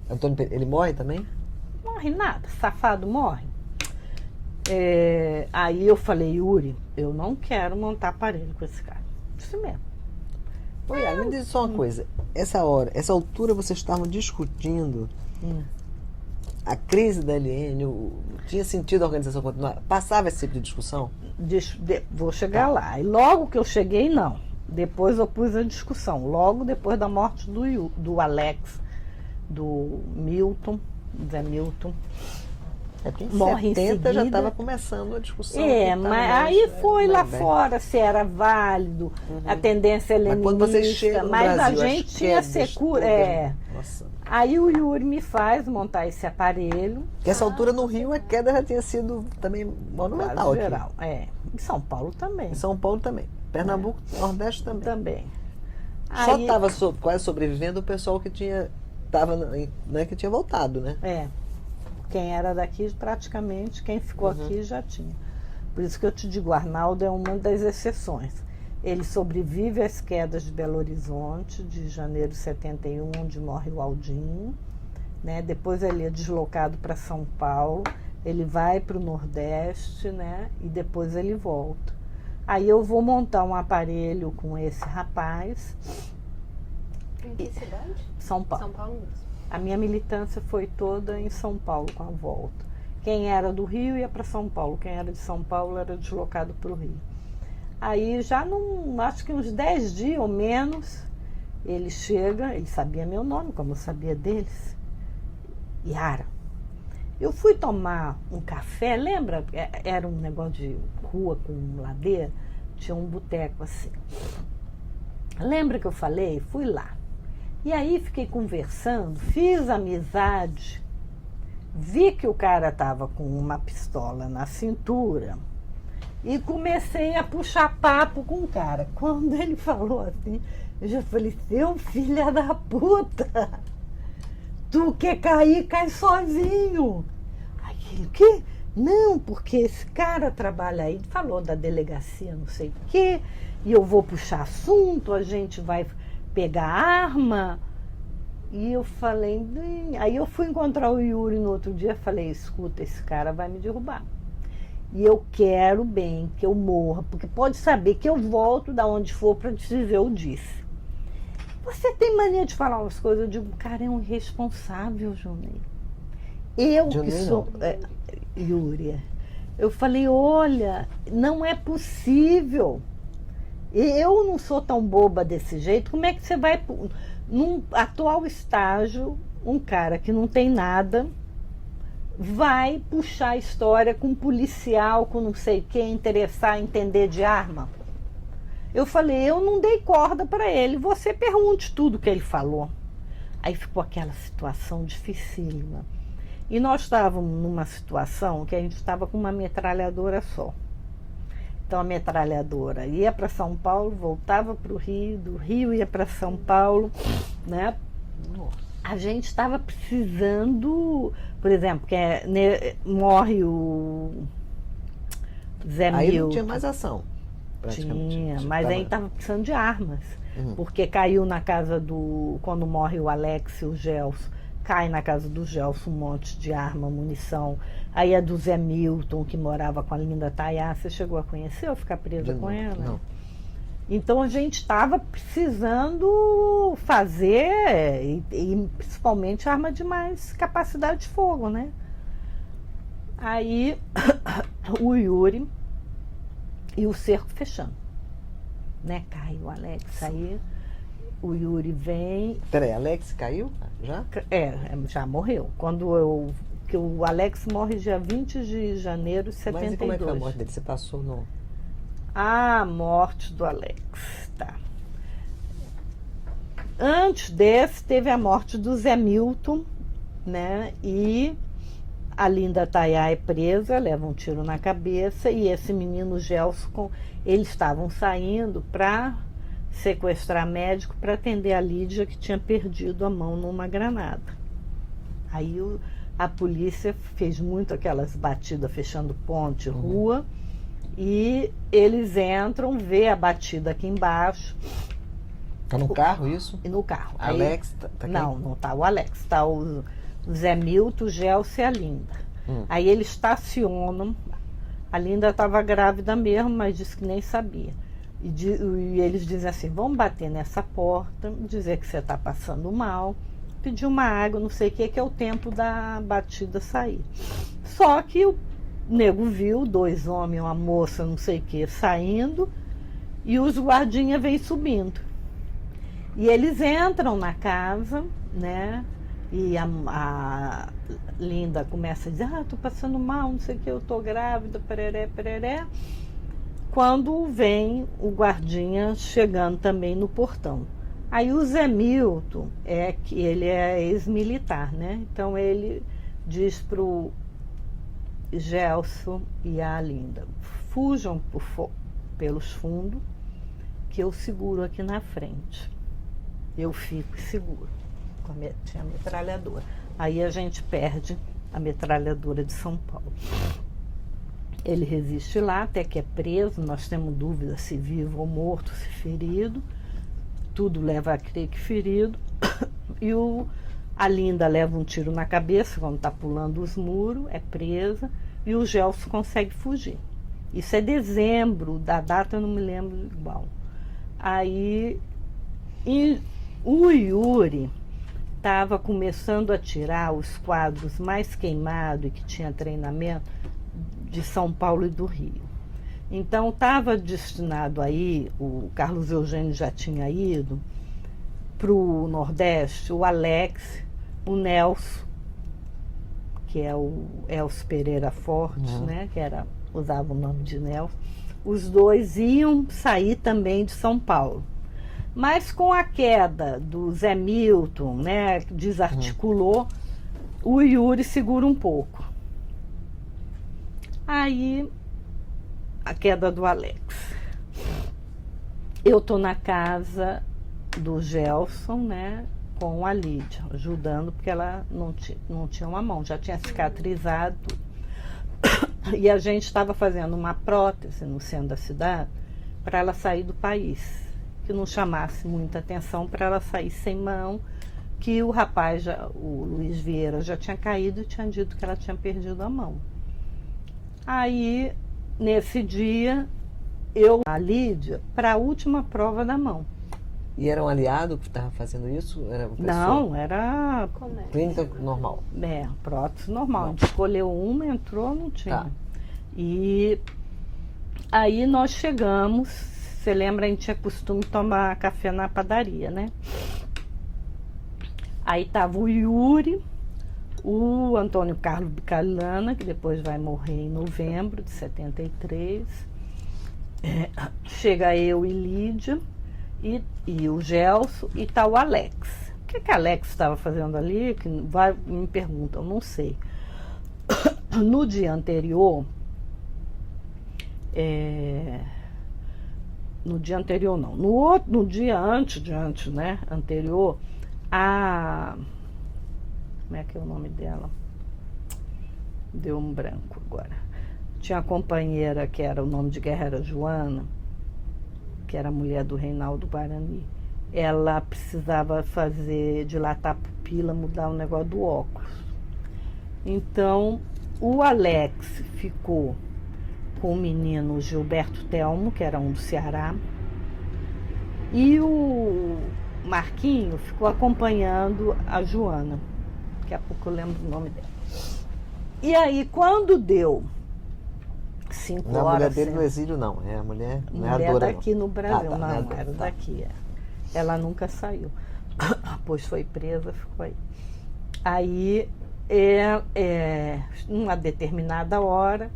Antônio Pereira, ele morre também? Morre nada, safado morre. Aí eu falei, Yuri, eu não quero montar aparelho com esse cara. Isso mesmo. Oi, me diz só uma coisa. Essa altura vocês estavam discutindo a crise da LN, tinha sentido a organização continuar? Passava esse tipo de discussão? Vou chegar lá. E logo que eu cheguei, não. Depois eu pus a discussão. Logo depois da morte do Alex, do Milton, Zé Milton. Morre em 70 já estava começando a discussão. Mas aí foi lá fora se era válido, a tendência helenista. Mas quando vocês chegam no Brasil, a gente tinha secura. Aí o Yuri me faz montar esse aparelho. Que essa altura no Rio a queda já tinha sido também monumental. Geral, Em São Paulo também. Em São Paulo também. Pernambuco, Nordeste também. Também. Só estava quase sobrevivendo o pessoal que tinha voltado, né? Quem era daqui, praticamente, quem ficou aqui já tinha. Por isso que eu te digo, o Arnaldo é uma das exceções. Ele sobrevive às quedas de Belo Horizonte, de janeiro de 71, onde morre o Aldinho. Né? Depois ele é deslocado para São Paulo, ele vai para o Nordeste, né? E depois ele volta. Aí eu vou montar um aparelho com esse rapaz. Em que cidade? São Paulo. São Paulo mesmo. A minha militância foi toda em São Paulo com a volta. Quem era do Rio ia para São Paulo, quem era de São Paulo era deslocado para o Rio. Aí já acho que uns 10 dias ou menos, ele chega, ele sabia meu nome, como eu sabia deles. Yara, eu fui tomar um café, lembra? Era um negócio de rua com ladeira, tinha um boteco assim. Lembra que eu falei? Fui lá. E aí fiquei conversando, fiz amizade, vi que o cara estava com uma pistola na cintura e comecei a puxar papo com o cara. Quando ele falou assim, eu já falei, seu filho da puta, tu quer cair, cai sozinho. Aí ele, o quê? Não, porque esse cara trabalha aí, falou da delegacia, não sei o quê, e eu vou puxar assunto, a gente vai pegar arma. E eu falei, aí eu fui encontrar o Yuri no outro dia, falei, escuta, esse cara vai me derrubar. E eu quero bem que eu morra, porque pode saber que eu volto da onde for para dizer eu disse. Você tem mania de falar umas coisas, eu digo, cara, é um irresponsável, Junei. Eu que sou... Yuri. Eu falei, olha, não é possível. Eu não sou tão boba desse jeito. Como é que você vai... Num atual estágio, um cara que não tem nada vai puxar a história com um policial, com não sei quem, interessar, entender de arma? Eu falei, eu não dei corda para ele. Você pergunte tudo que ele falou. Aí ficou aquela situação dificílima. E nós estávamos numa situação que a gente estava com uma metralhadora só. Então a metralhadora ia para São Paulo, voltava para o Rio, do Rio ia para São Paulo, né? A gente estava precisando, por exemplo, morre o Zé Milton. Aí não tinha mais ação, praticamente. Tinha, mas aí estava precisando de armas, porque caiu na casa quando morre o Alex e o Gelson, cai na casa do Gelson um monte de arma, munição. Aí a do Zé Milton, que morava com a Linda Tayá, você chegou a conhecer ou ficar presa com ela? Não. Então a gente estava precisando fazer, e principalmente arma de mais capacidade de fogo, né? Aí o Yuri e o cerco fechando, né? Cai o Alex, aí o Yuri vem. Peraí, Alex caiu? Já? Já morreu. Que o Alex morre dia 20 de janeiro de 72. Mas e como é que foi a morte dele? Você passou no... A morte do Alex, tá. Antes desse, teve a morte do Zé Milton, né? E a Linda Tayá é presa, leva um tiro na cabeça, e esse menino Gelson, eles estavam saindo para sequestrar médico para atender a Lídia, que tinha perdido a mão numa granada. Aí a polícia fez muito aquelas batidas fechando ponte, rua, e eles entram, vê a batida aqui embaixo. Tá no carro isso? E no carro. Alex tá aqui? Não tá o Alex, tá o Zé Milton, o Gelson e a Linda. Aí eles estacionam, a Linda estava grávida mesmo, mas disse que nem sabia. E eles dizem assim, vamos bater nessa porta, dizer que você está passando mal, pedir uma água, não sei o que é o tempo da batida sair. Só que o nego viu 2 homens, uma moça, não sei o que, saindo, e os guardinhas vêm subindo. E eles entram na casa, né? E a Linda começa a dizer, tô passando mal, não sei o que, eu tô grávida, pereré, pereré. Quando vem o guardinha chegando também no portão. Aí o Zé Milton, que ele é ex-militar, né? Então ele diz pro Gelson e a Linda, fujam pelos fundos, que eu seguro aqui na frente. Eu fico seguro. Tinha a metralhadora. Aí a gente perde a metralhadora de São Paulo. Ele resiste lá, até que é preso, nós temos dúvida se vivo ou morto, se ferido. Tudo leva a crer que ferido. E a Linda leva um tiro na cabeça quando está pulando os muros, é presa, e o Gelson consegue fugir. Isso é dezembro, da data eu não me lembro igual. Aí o Yuri estava começando a tirar os quadros mais queimados e que tinha treinamento de São Paulo e do Rio. Então estava destinado aí, o Carlos Eugênio já tinha ido para o Nordeste, o Alex, o Nelson, que é o Elcio Pereira Forte, né, que usava o nome de Nelson. Os dois iam sair também de São Paulo. Mas com a queda do Zé Milton, né, desarticulou, o Yuri segura um pouco. Aí, a queda do Alex. Eu tô na casa do Gelson, né, com a Lídia, ajudando, porque ela não tinha uma mão, já tinha cicatrizado. E a gente estava fazendo uma prótese no centro da cidade para ela sair do país, que não chamasse muita atenção, para ela sair sem mão, que o rapaz, o Luiz Vieira, já tinha caído e tinha dito que ela tinha perdido a mão. Aí, nesse dia, a Lídia, para a última prova da mão. E era um aliado que estava fazendo isso? Era uma pessoa... Não, era... Clínica normal. Prótese normal. A gente escolheu uma, entrou, não tinha. Tá. E aí nós chegamos, você lembra, a gente tinha costume de tomar café na padaria, né? Aí tava o Yuri, o Antônio Carlos Bicalhana, que depois vai morrer em novembro de 73. Chega eu e Lídia, e o Gelson, e tá o Alex. O que Alex estava fazendo ali? Que me perguntam, não sei. No dia anterior, no dia anterior não, no dia antes, né, anterior, como é que é o nome dela? Deu um branco agora. Tinha uma companheira que o nome de guerra era Joana, que era a mulher do Reinaldo Guarani. Ela precisava dilatar a pupila, mudar o negócio do óculos. Então, o Alex ficou com o menino Gilberto Telmo, que era um do Ceará, E o Marquinho ficou acompanhando a Joana. Daqui a pouco eu lembro o nome dela. E aí, quando deu 5 Não é a horas... mulher dele no exílio, não. É a mulher... Não é a mulher Dora, daqui não. no Brasil. Tá, não, né, era tá. daqui. Ela nunca saiu. Pois foi presa, ficou aí. Aí, numa determinada hora,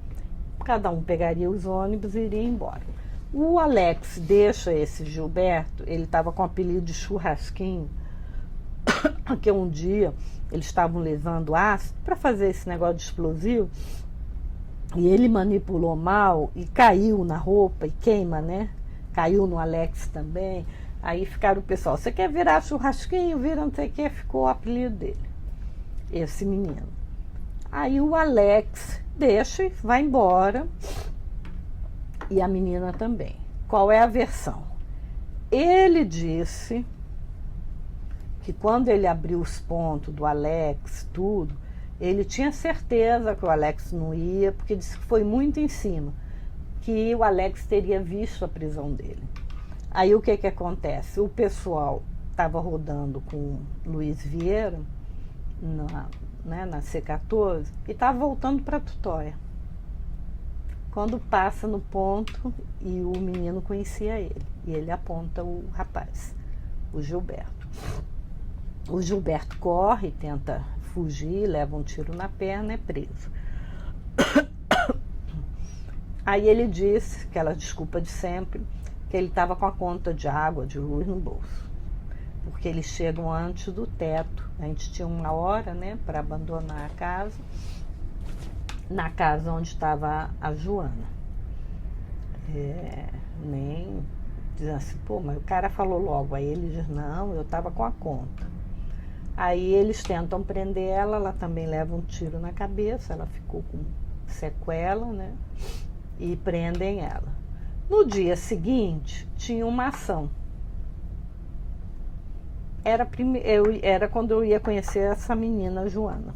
cada um pegaria os ônibus e iria embora. O Alex deixa esse Gilberto, ele estava com o apelido de Churrasquinho, porque um dia eles estavam levando ácido para fazer esse negócio de explosivo, e ele manipulou mal e caiu na roupa e queima, né? Caiu no Alex também. Aí ficaram o pessoal, você quer virar Churrasquinho? Vira não sei o que, ficou o apelido dele, esse menino. Aí o Alex deixa e vai embora, e a menina também. Qual é a versão? Ele disse que quando ele abriu os pontos do Alex, tudo, ele tinha certeza que o Alex não ia, porque disse que foi muito em cima, que o Alex teria visto a prisão dele. Aí o que acontece? O pessoal estava rodando com o Luiz Vieira na C14 e estava voltando para Tutóia. Quando passa no ponto e o menino conhecia ele, e ele aponta o rapaz, o Gilberto. O Gilberto corre, tenta fugir, leva um tiro na perna, é preso. Aí ele disse, aquela desculpa de sempre, que ele estava com a conta de água, de luz no bolso, porque eles chegam antes do teto. A gente tinha 1 hora, né, para abandonar a casa, na casa onde estava a Joana. Nem dizendo assim, pô, mas o cara falou logo. Aí ele diz, não, eu estava com a conta. Aí eles tentam prender ela, ela também leva um tiro na cabeça, ela ficou com sequela, né, e prendem ela. No dia seguinte, tinha uma ação. Era quando eu ia conhecer essa menina, Joana.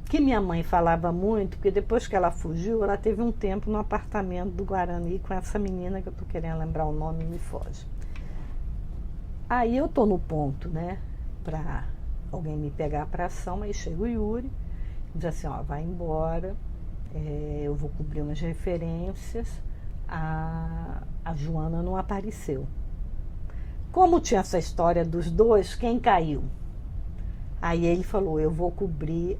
Que minha mãe falava muito, porque depois que ela fugiu, ela teve um tempo no apartamento do Guarani com essa menina, que eu tô querendo lembrar o nome e me foge. Aí eu tô no ponto, né, pra alguém me pegar pra ação, aí chega o Yuri, diz assim, ó, vai embora, eu vou cobrir umas referências, a Joana não apareceu. Como tinha essa história dos dois, quem caiu? Aí ele falou, eu vou cobrir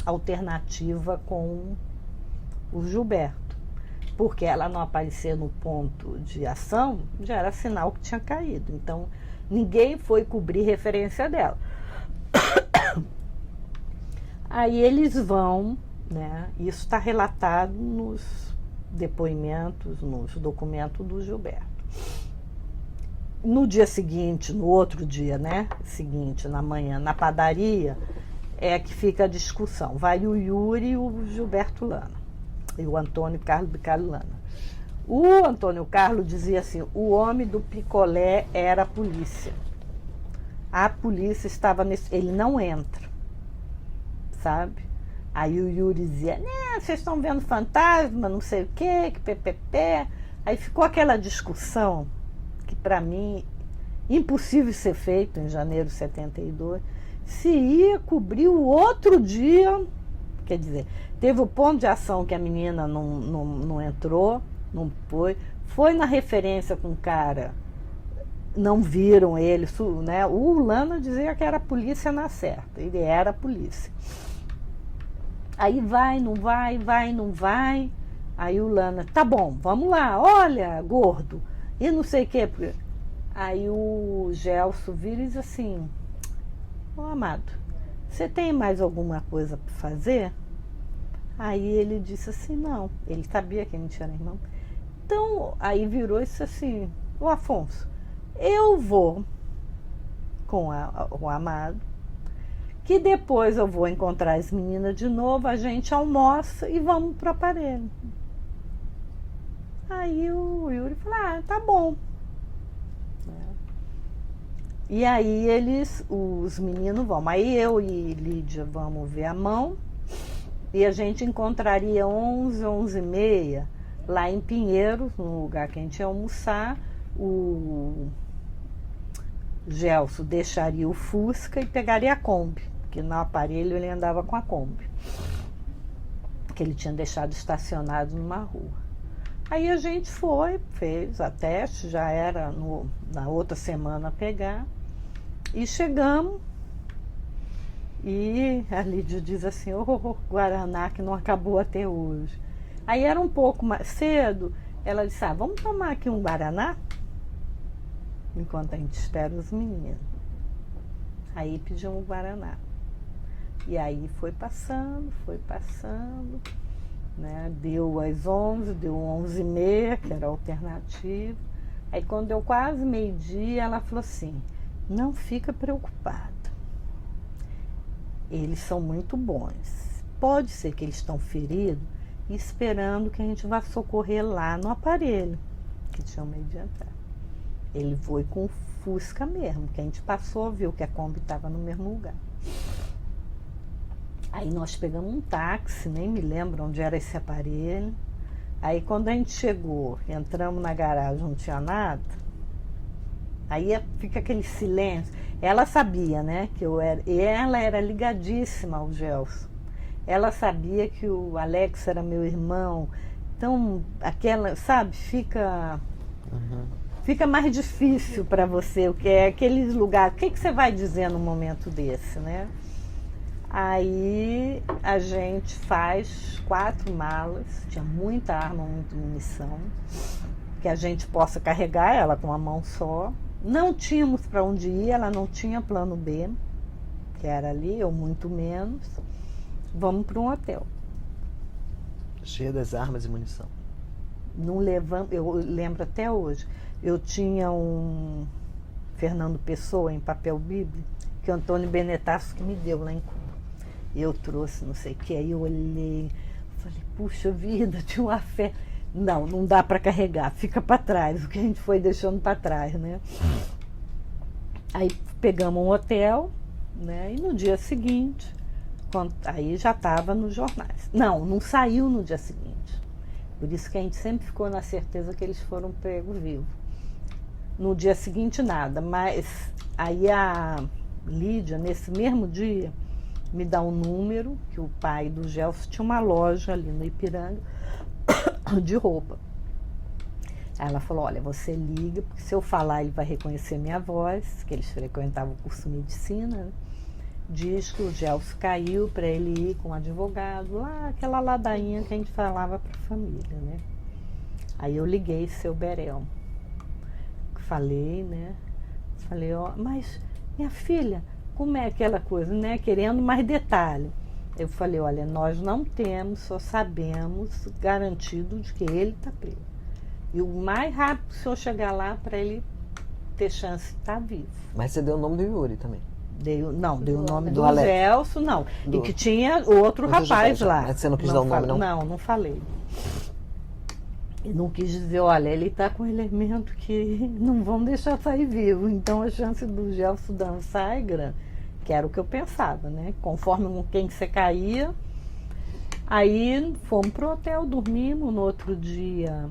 a alternativa com o Gilberto, porque ela não aparecer no ponto de ação, já era sinal que tinha caído. Então, ninguém foi cobrir referência dela. Aí eles vão, né? Isso está relatado nos depoimentos, nos documentos do Gilberto. No dia seguinte, no outro dia, né? Seguinte, na manhã, na padaria, é que fica a discussão. Vai o Yuri e o Gilberto Lana, e o Antônio Carlos Bicalho Lana. O Antônio Carlos dizia assim, o homem do picolé era a polícia. A polícia estava nesse... Ele não entra, sabe? Aí o Yuri dizia, né, vocês estão vendo fantasma, não sei o quê, que ppp. Aí ficou aquela discussão que para mim, impossível ser feito em janeiro de 72, se ia cobrir o outro dia, quer dizer, teve o ponto de ação que a menina não entrou, não foi na referência com o cara, não viram ele, né? O Lana dizia que era a polícia na certa, ele era a polícia. Aí vai, não vai, aí o Lana, tá bom, vamos lá, olha, gordo, e não sei o que. Aí o Gelson vira e diz assim, ô Amado, você tem mais alguma coisa para fazer? Aí ele disse assim, não, ele sabia que a gente era irmão. Então, aí virou e disse assim, ô Afonso, eu vou com o Amado, que depois eu vou encontrar as meninas de novo, a gente almoça e vamos pro aparelho. Aí o Yuri falou, tá bom. E aí os meninos vão. Aí eu e Lídia vamos ver a mão, e a gente encontraria 11, 11h30 Lá em Pinheiros, no lugar que a gente ia almoçar, o Gelson deixaria o Fusca e pegaria a Kombi, porque no aparelho ele andava com a Kombi, que ele tinha deixado estacionado numa rua. Aí a gente foi, fez a teste, já era na outra semana pegar, e chegamos, e a Lídia diz assim, Guaraná que não acabou até hoje. Aí era um pouco mais cedo, ela disse, vamos tomar aqui um Guaraná? Enquanto a gente espera os meninos. Aí pedimos um Guaraná. E aí foi passando, né? Deu às 11, deu 11h30, que era a alternativa. Aí quando deu quase meio-dia, ela falou assim, não fica preocupada. Eles são muito bons. Pode ser que eles estão feridos, esperando que a gente vá socorrer lá no aparelho, que tinha meio de entrar. Ele foi com o Fusca mesmo, que a gente passou, viu que a Kombi estava no mesmo lugar. Aí nós pegamos um táxi, nem me lembro onde era esse aparelho. Aí quando a gente chegou, entramos na garagem, não tinha nada. Aí fica aquele silêncio. Ela sabia, né, que eu era... E ela era ligadíssima ao Gelson. Ela sabia que o Alex era meu irmão. Então, aquela, sabe, fica mais difícil para você, o que é aqueles lugares. O que você vai dizer num momento desse, né? Aí a gente faz 4 malas, tinha muita arma, muita munição, que a gente possa carregar ela com uma mão só. Não tínhamos para onde ir, ela não tinha plano B, que era ali, ou muito menos. Vamos para um hotel. Cheia das armas e munição. Não levamos, eu lembro até hoje, eu tinha um Fernando Pessoa em papel bíblia, que o Antônio Benetasso que me deu lá em Cuba. Eu trouxe não sei o que, aí eu olhei, falei, puxa vida, tinha uma fé. Não dá para carregar, fica para trás, o que a gente foi deixando para trás, né? Aí pegamos um hotel, né? E no dia seguinte, aí já estava nos jornais. Não saiu no dia seguinte. Por isso que a gente sempre ficou na certeza que eles foram pegos vivos. No dia seguinte nada, mas aí a Lídia, nesse mesmo dia, me dá um número, que o pai do Gelson tinha uma loja ali no Ipiranga de roupa. Aí ela falou, olha, você liga, porque se eu falar ele vai reconhecer minha voz, que eles frequentavam o curso de medicina, né? Diz que o Gelson caiu para ele ir com um advogado, lá, aquela ladainha que a gente falava para a família, né? Aí eu liguei seu Berel. Falei, né? Falei, ó, mas minha filha, como é aquela coisa, né? Querendo mais detalhe. Eu falei, olha, nós não temos, só sabemos garantido de que ele está preso. E o mais rápido que o senhor chegar lá para ele ter chance de estar vivo. Mas você deu o nome do Yuri também. Dei o nome do Alex. Gelson, não. E que tinha outro rapaz lá. Mas você não quis dar o nome, não? Não falei. E não quis dizer, olha, ele está com um elemento que não vão deixar sair vivo. Então a chance do Gelson dançar é grande. Que era o que eu pensava, né? Conforme com quem você caía. Aí fomos pro hotel, dormimos. No outro dia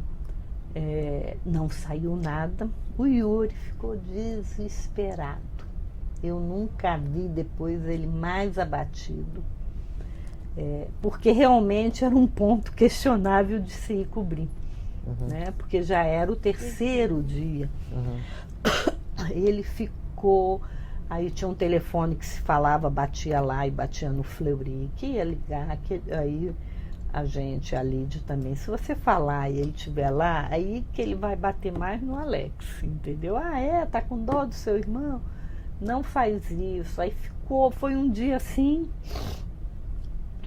não saiu nada. O Yuri ficou desesperado. Eu nunca vi depois ele mais abatido. Porque realmente era um ponto questionável de se ir cobrir. Né? Porque já era o 3º dia. Ele ficou... Aí tinha um telefone que se falava, batia lá e batia no Fleury, que ia ligar, aí a Lídia também, se você falar e ele estiver lá, aí que ele vai bater mais no Alex, entendeu? Tá com dó do seu irmão? Não faz isso. Aí foi um dia assim,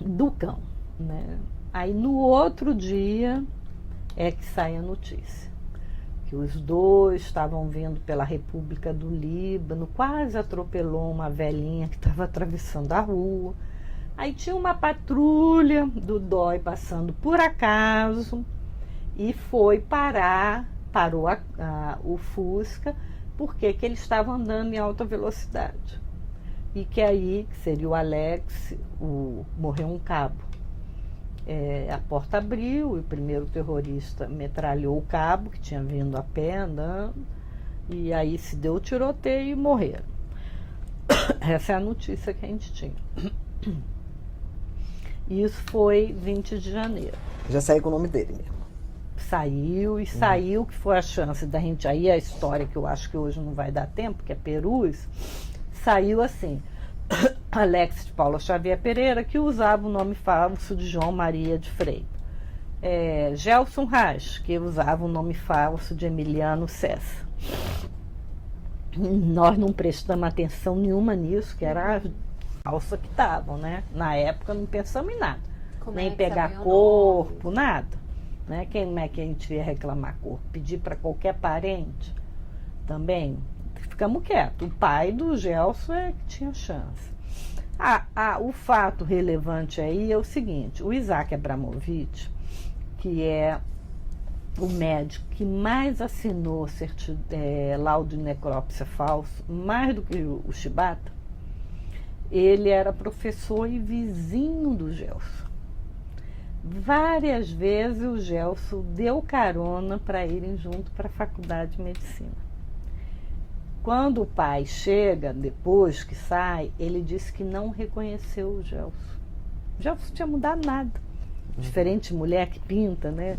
do cão, né? Aí no outro dia é que sai a notícia. Que os dois estavam vindo pela República do Líbano, quase atropelou uma velhinha que estava atravessando a rua. Aí tinha uma patrulha do DOI passando por acaso e parou o Fusca, porque que eles estavam andando em alta velocidade. E que aí, que seria o Alex, morreu um cabo. A porta abriu e o primeiro terrorista metralhou o cabo, que tinha vindo a pé andando, e aí se deu o tiroteio e morreram. Essa é a notícia que a gente tinha. Isso foi 20 de janeiro. Já saiu com o nome dele mesmo. Saiu, que foi a chance da gente, aí a história que eu acho que hoje não vai dar tempo, que é Perus, saiu assim, Alex de Paula Xavier Pereira, que usava o nome falso de João Maria de Freitas. Gelson Reis, que usava o nome falso de Emiliano Cessa. Nós não prestamos atenção nenhuma nisso, que era a falsa que estavam, né? Na época não pensamos em nada. Nem pegar corpo, nada. Né? Quem é que a gente ia reclamar corpo? Pedir para qualquer parente também? Ficamos quietos. O pai do Gelson é que tinha chance. O fato relevante aí é o seguinte: o Isaac Abramovich, que é o médico que mais assinou laudo de necrópsia falso, mais do que o Chibata, ele era professor e vizinho do Gelson. Várias vezes o Gelson deu carona para irem junto para a faculdade de medicina. Quando o pai chega, depois que sai, ele disse que não reconheceu o Gelson. O Gelson não tinha mudado nada. Diferente de mulher que pinta, né?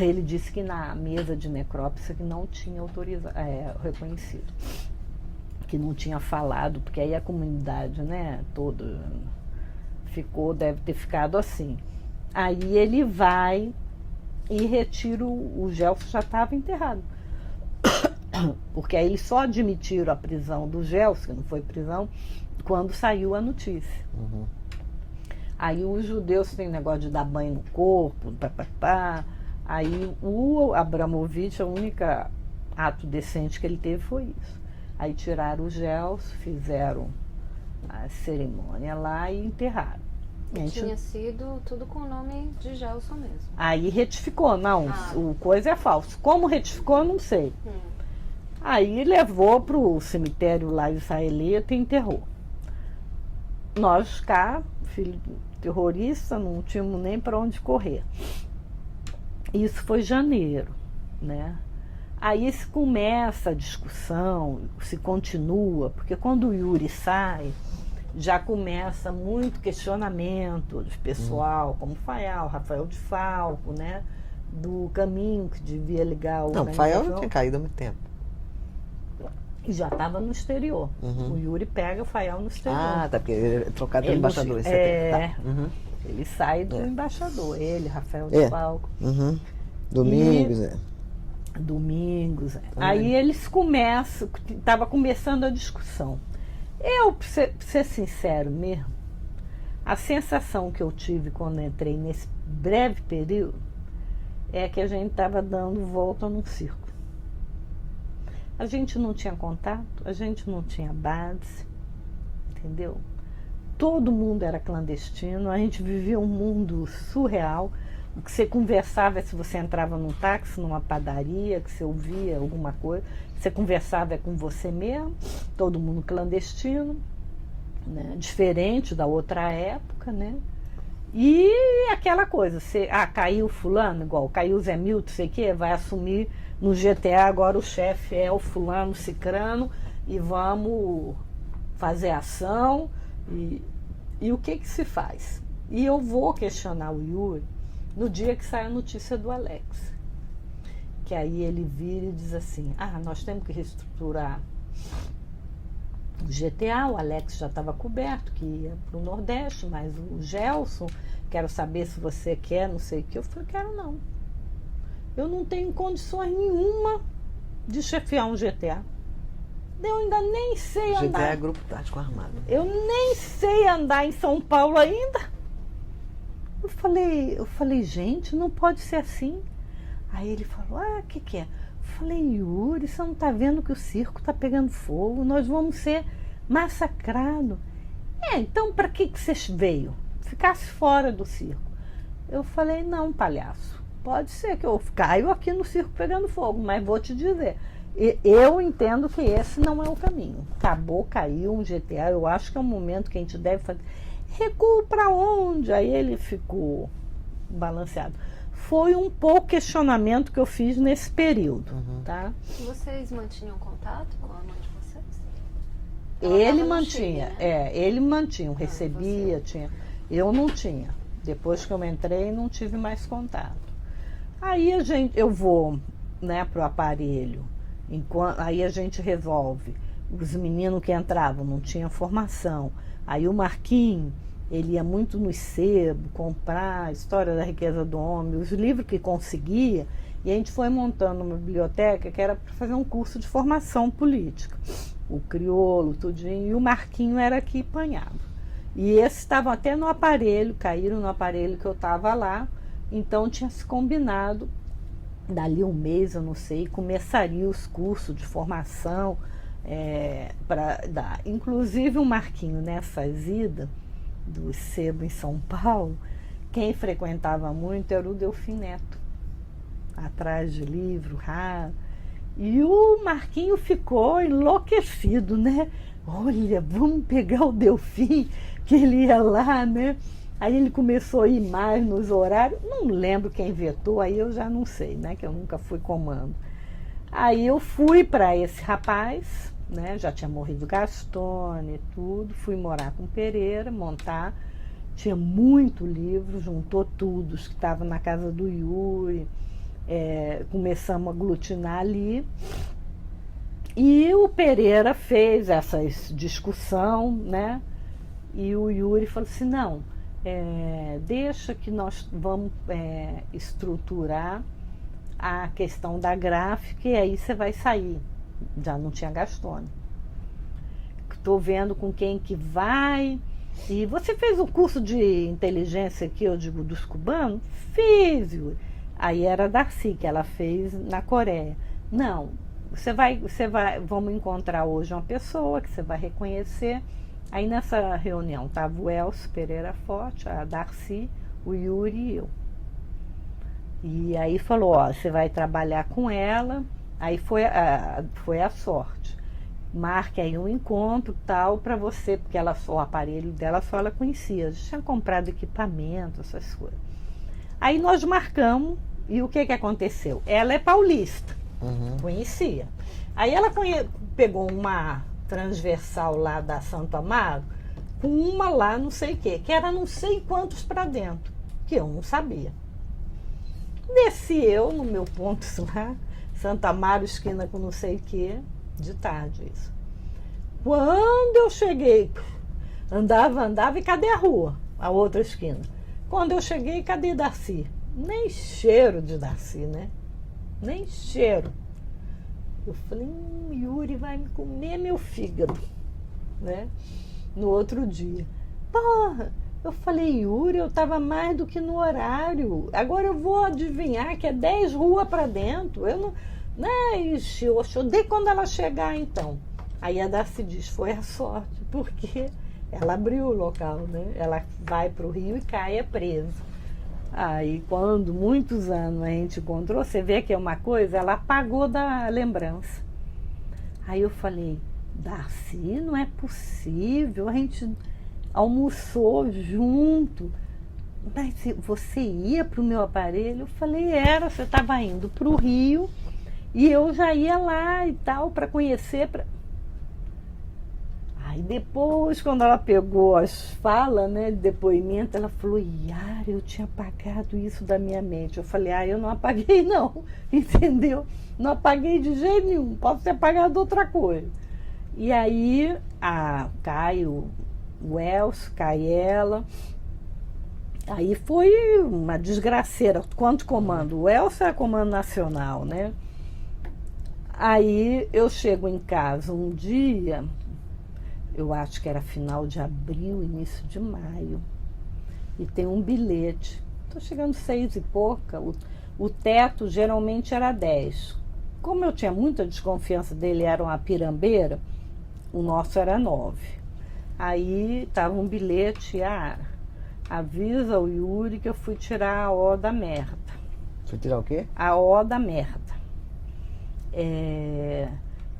Ele disse que na mesa de necrópsia que não tinha reconhecido. Que não tinha falado, porque aí a comunidade, né, toda deve ter ficado assim. Aí ele vai e retira o Gelson, já estava enterrado. Porque aí eles só admitiram a prisão do Gelson, que não foi prisão, quando saiu a notícia. Aí os judeus têm negócio de dar banho no corpo, Aí o Abramovich, o único ato decente que ele teve foi isso. Aí tiraram o Gelson, fizeram a cerimônia lá e enterraram. Tinha sido tudo com o nome de Gelson mesmo. Aí retificou, não, o coisa é falso. Como retificou, eu não sei. Aí levou para o cemitério lá israelita e enterrou. Nós cá, filho terrorista, não tínhamos nem para onde correr. Isso foi janeiro, né? Aí se começa a discussão, se continua, porque quando o Yuri sai, já começa muito questionamento de pessoal, como Fael, Rafael de Falco, né? Do caminho que devia ligar o... Não, Fael já tinha caído há muito tempo. E já estava no exterior. O Yuri pega o Fael no exterior. Tá, porque ele é trocado pelo embaixador. Ele sai do embaixador, ele, Rafael de Falco. Domingos, Domingos. Aí eles começam, estava começando a discussão. Eu, para ser sincero mesmo, a sensação que eu tive quando entrei nesse breve período é que a gente estava dando volta num circo. A gente não tinha contato, a gente não tinha base, entendeu? Todo mundo era clandestino, a gente vivia um mundo surreal. O que você conversava é se você entrava num táxi, numa padaria, que você ouvia alguma coisa, você conversava com você mesmo, todo mundo clandestino, né? Diferente da outra época, né? E aquela coisa, caiu fulano, igual caiu o Zé Milton, sei o quê, vai assumir no GTA, agora o chefe é o fulano cicrano e vamos fazer ação e o que se faz? E eu vou questionar o Yuri no dia que sai a notícia do Alex, que aí ele vira e diz assim, nós temos que reestruturar o GTA, o Alex já estava coberto, que ia para o Nordeste, mas o Gelson, quero saber se você quer, não sei o que. Eu falei, quero não. Eu não tenho condições nenhuma de chefiar um GTA. Eu ainda nem sei andar. GTA é grupo tático armado. Eu nem sei andar em São Paulo ainda. Eu falei, gente, não pode ser assim. Aí ele falou, o que é? Eu falei, Yuri, você não está vendo que o circo está pegando fogo? Nós vamos ser massacrados. Então para que você veio? Ficasse fora do circo. Eu falei, não, palhaço. Pode ser que eu caio aqui no circo pegando fogo, mas vou te dizer, eu entendo que esse não é o caminho. Acabou, caiu um GTA, eu acho que é um momento que a gente deve fazer. Recuo para onde? Aí ele ficou balanceado. Foi um pouco questionamento que eu fiz nesse período, tá? Vocês mantinham contato com a mãe de vocês? Ele mantinha, Chile, né? ele mantinha, recebia, tinha. Eu não tinha. Depois que eu entrei, não tive mais contato. Aí eu vou, né, pro aparelho. Aí a gente resolve. Os meninos que entravam não tinham formação. Aí o Marquinhos, ele ia muito no sebo comprar a História da Riqueza do Homem, os livros que conseguia, e a gente foi montando uma biblioteca que era para fazer um curso de formação política. O Criolo, tudinho, e o Marquinhos era aqui apanhado. E esses estavam até no aparelho, caíram no aparelho que eu estava lá, então tinha se combinado, dali um mês, eu não sei, começaria os cursos de formação para dar. Inclusive o Marquinhos, nessas idas do sebo em São Paulo, quem frequentava muito era o Delfim Neto, atrás de livro raro. E o Marquinhos ficou enlouquecido, né? Olha, vamos pegar o Delfim, que ele ia lá, né? Aí ele começou a ir mais nos horários, não lembro quem vetou, aí eu já não sei, né? Que eu nunca fui comando. Aí eu fui para esse rapaz, né? Já tinha morrido Gastone e tudo, fui morar com Pereira, montar, tinha muito livro, juntou tudo, os que estavam na casa do Yuri, começamos a aglutinar ali. E o Pereira fez essa discussão, né? E o Yuri falou assim, não, deixa que nós vamos estruturar a questão da gráfica e aí você vai sair. Já não tinha Gastone. Estou vendo com quem que vai. E você fez o curso de inteligência aqui, eu digo, dos cubanos? Fiz, Yuri. Aí era a Darcy, que ela fez na Coreia. Não, vamos encontrar hoje uma pessoa que você vai reconhecer. Aí nessa reunião estava o Elcio Pereira Forte, a Darcy, o Yuri e eu. E aí falou, ó, você vai trabalhar com ela. Aí foi a sorte. Marque aí um encontro tal para você, porque o aparelho dela só ela conhecia. Já tinha comprado equipamento, essas coisas. Aí nós marcamos, e o que aconteceu? Ela é paulista, conhecia. Aí ela pegou uma transversal lá da Santo Amaro, com uma lá não sei o quê, que era não sei quantos para dentro, que eu não sabia. Desci eu no meu ponto lá, Santo Amaro, esquina com não sei o quê, de tarde isso. Quando eu cheguei, andava, e cadê a rua? A outra esquina. Quando eu cheguei, cadê Darcy? Nem cheiro de Darcy, né? Nem cheiro. Eu falei, Yuri vai me comer meu fígado, né? No outro dia. Porra, eu falei, Yuri, eu estava mais do que no horário. Agora eu vou adivinhar que é 10 ruas para dentro. Eu não... Ixi, eu odeio quando ela chegar, então. Aí a Darcy diz, foi a sorte, porque ela abriu o local, né? Ela vai para o Rio e cai presa. Aí, quando muitos anos a gente encontrou, você vê que é uma coisa, ela apagou da lembrança. Aí eu falei, Darcy, não é possível, a gente almoçou junto, mas você ia para o meu aparelho? Eu falei, você estava indo para o Rio e eu já ia lá e tal, para conhecer. Aí depois, quando ela pegou as falas, né, de depoimento, ela falou, Yara, eu tinha apagado isso da minha mente. Eu falei, eu não apaguei não, entendeu? Não apaguei de jeito nenhum, posso ter apagado outra coisa. E aí, cai o Elcio, cai ela. Aí foi uma desgraceira, quanto comando. O Elcio era comando nacional, né? Aí eu chego em casa um dia, eu acho que era final de abril, início de maio, e tem um bilhete. Estou chegando 6 e pouca, o teto geralmente era 10. Como eu tinha muita desconfiança dele, era uma pirambeira, o nosso era 9. Aí estava um bilhete, avisa o Yuri que eu fui tirar a O da merda. Foi tirar o quê? A O da merda.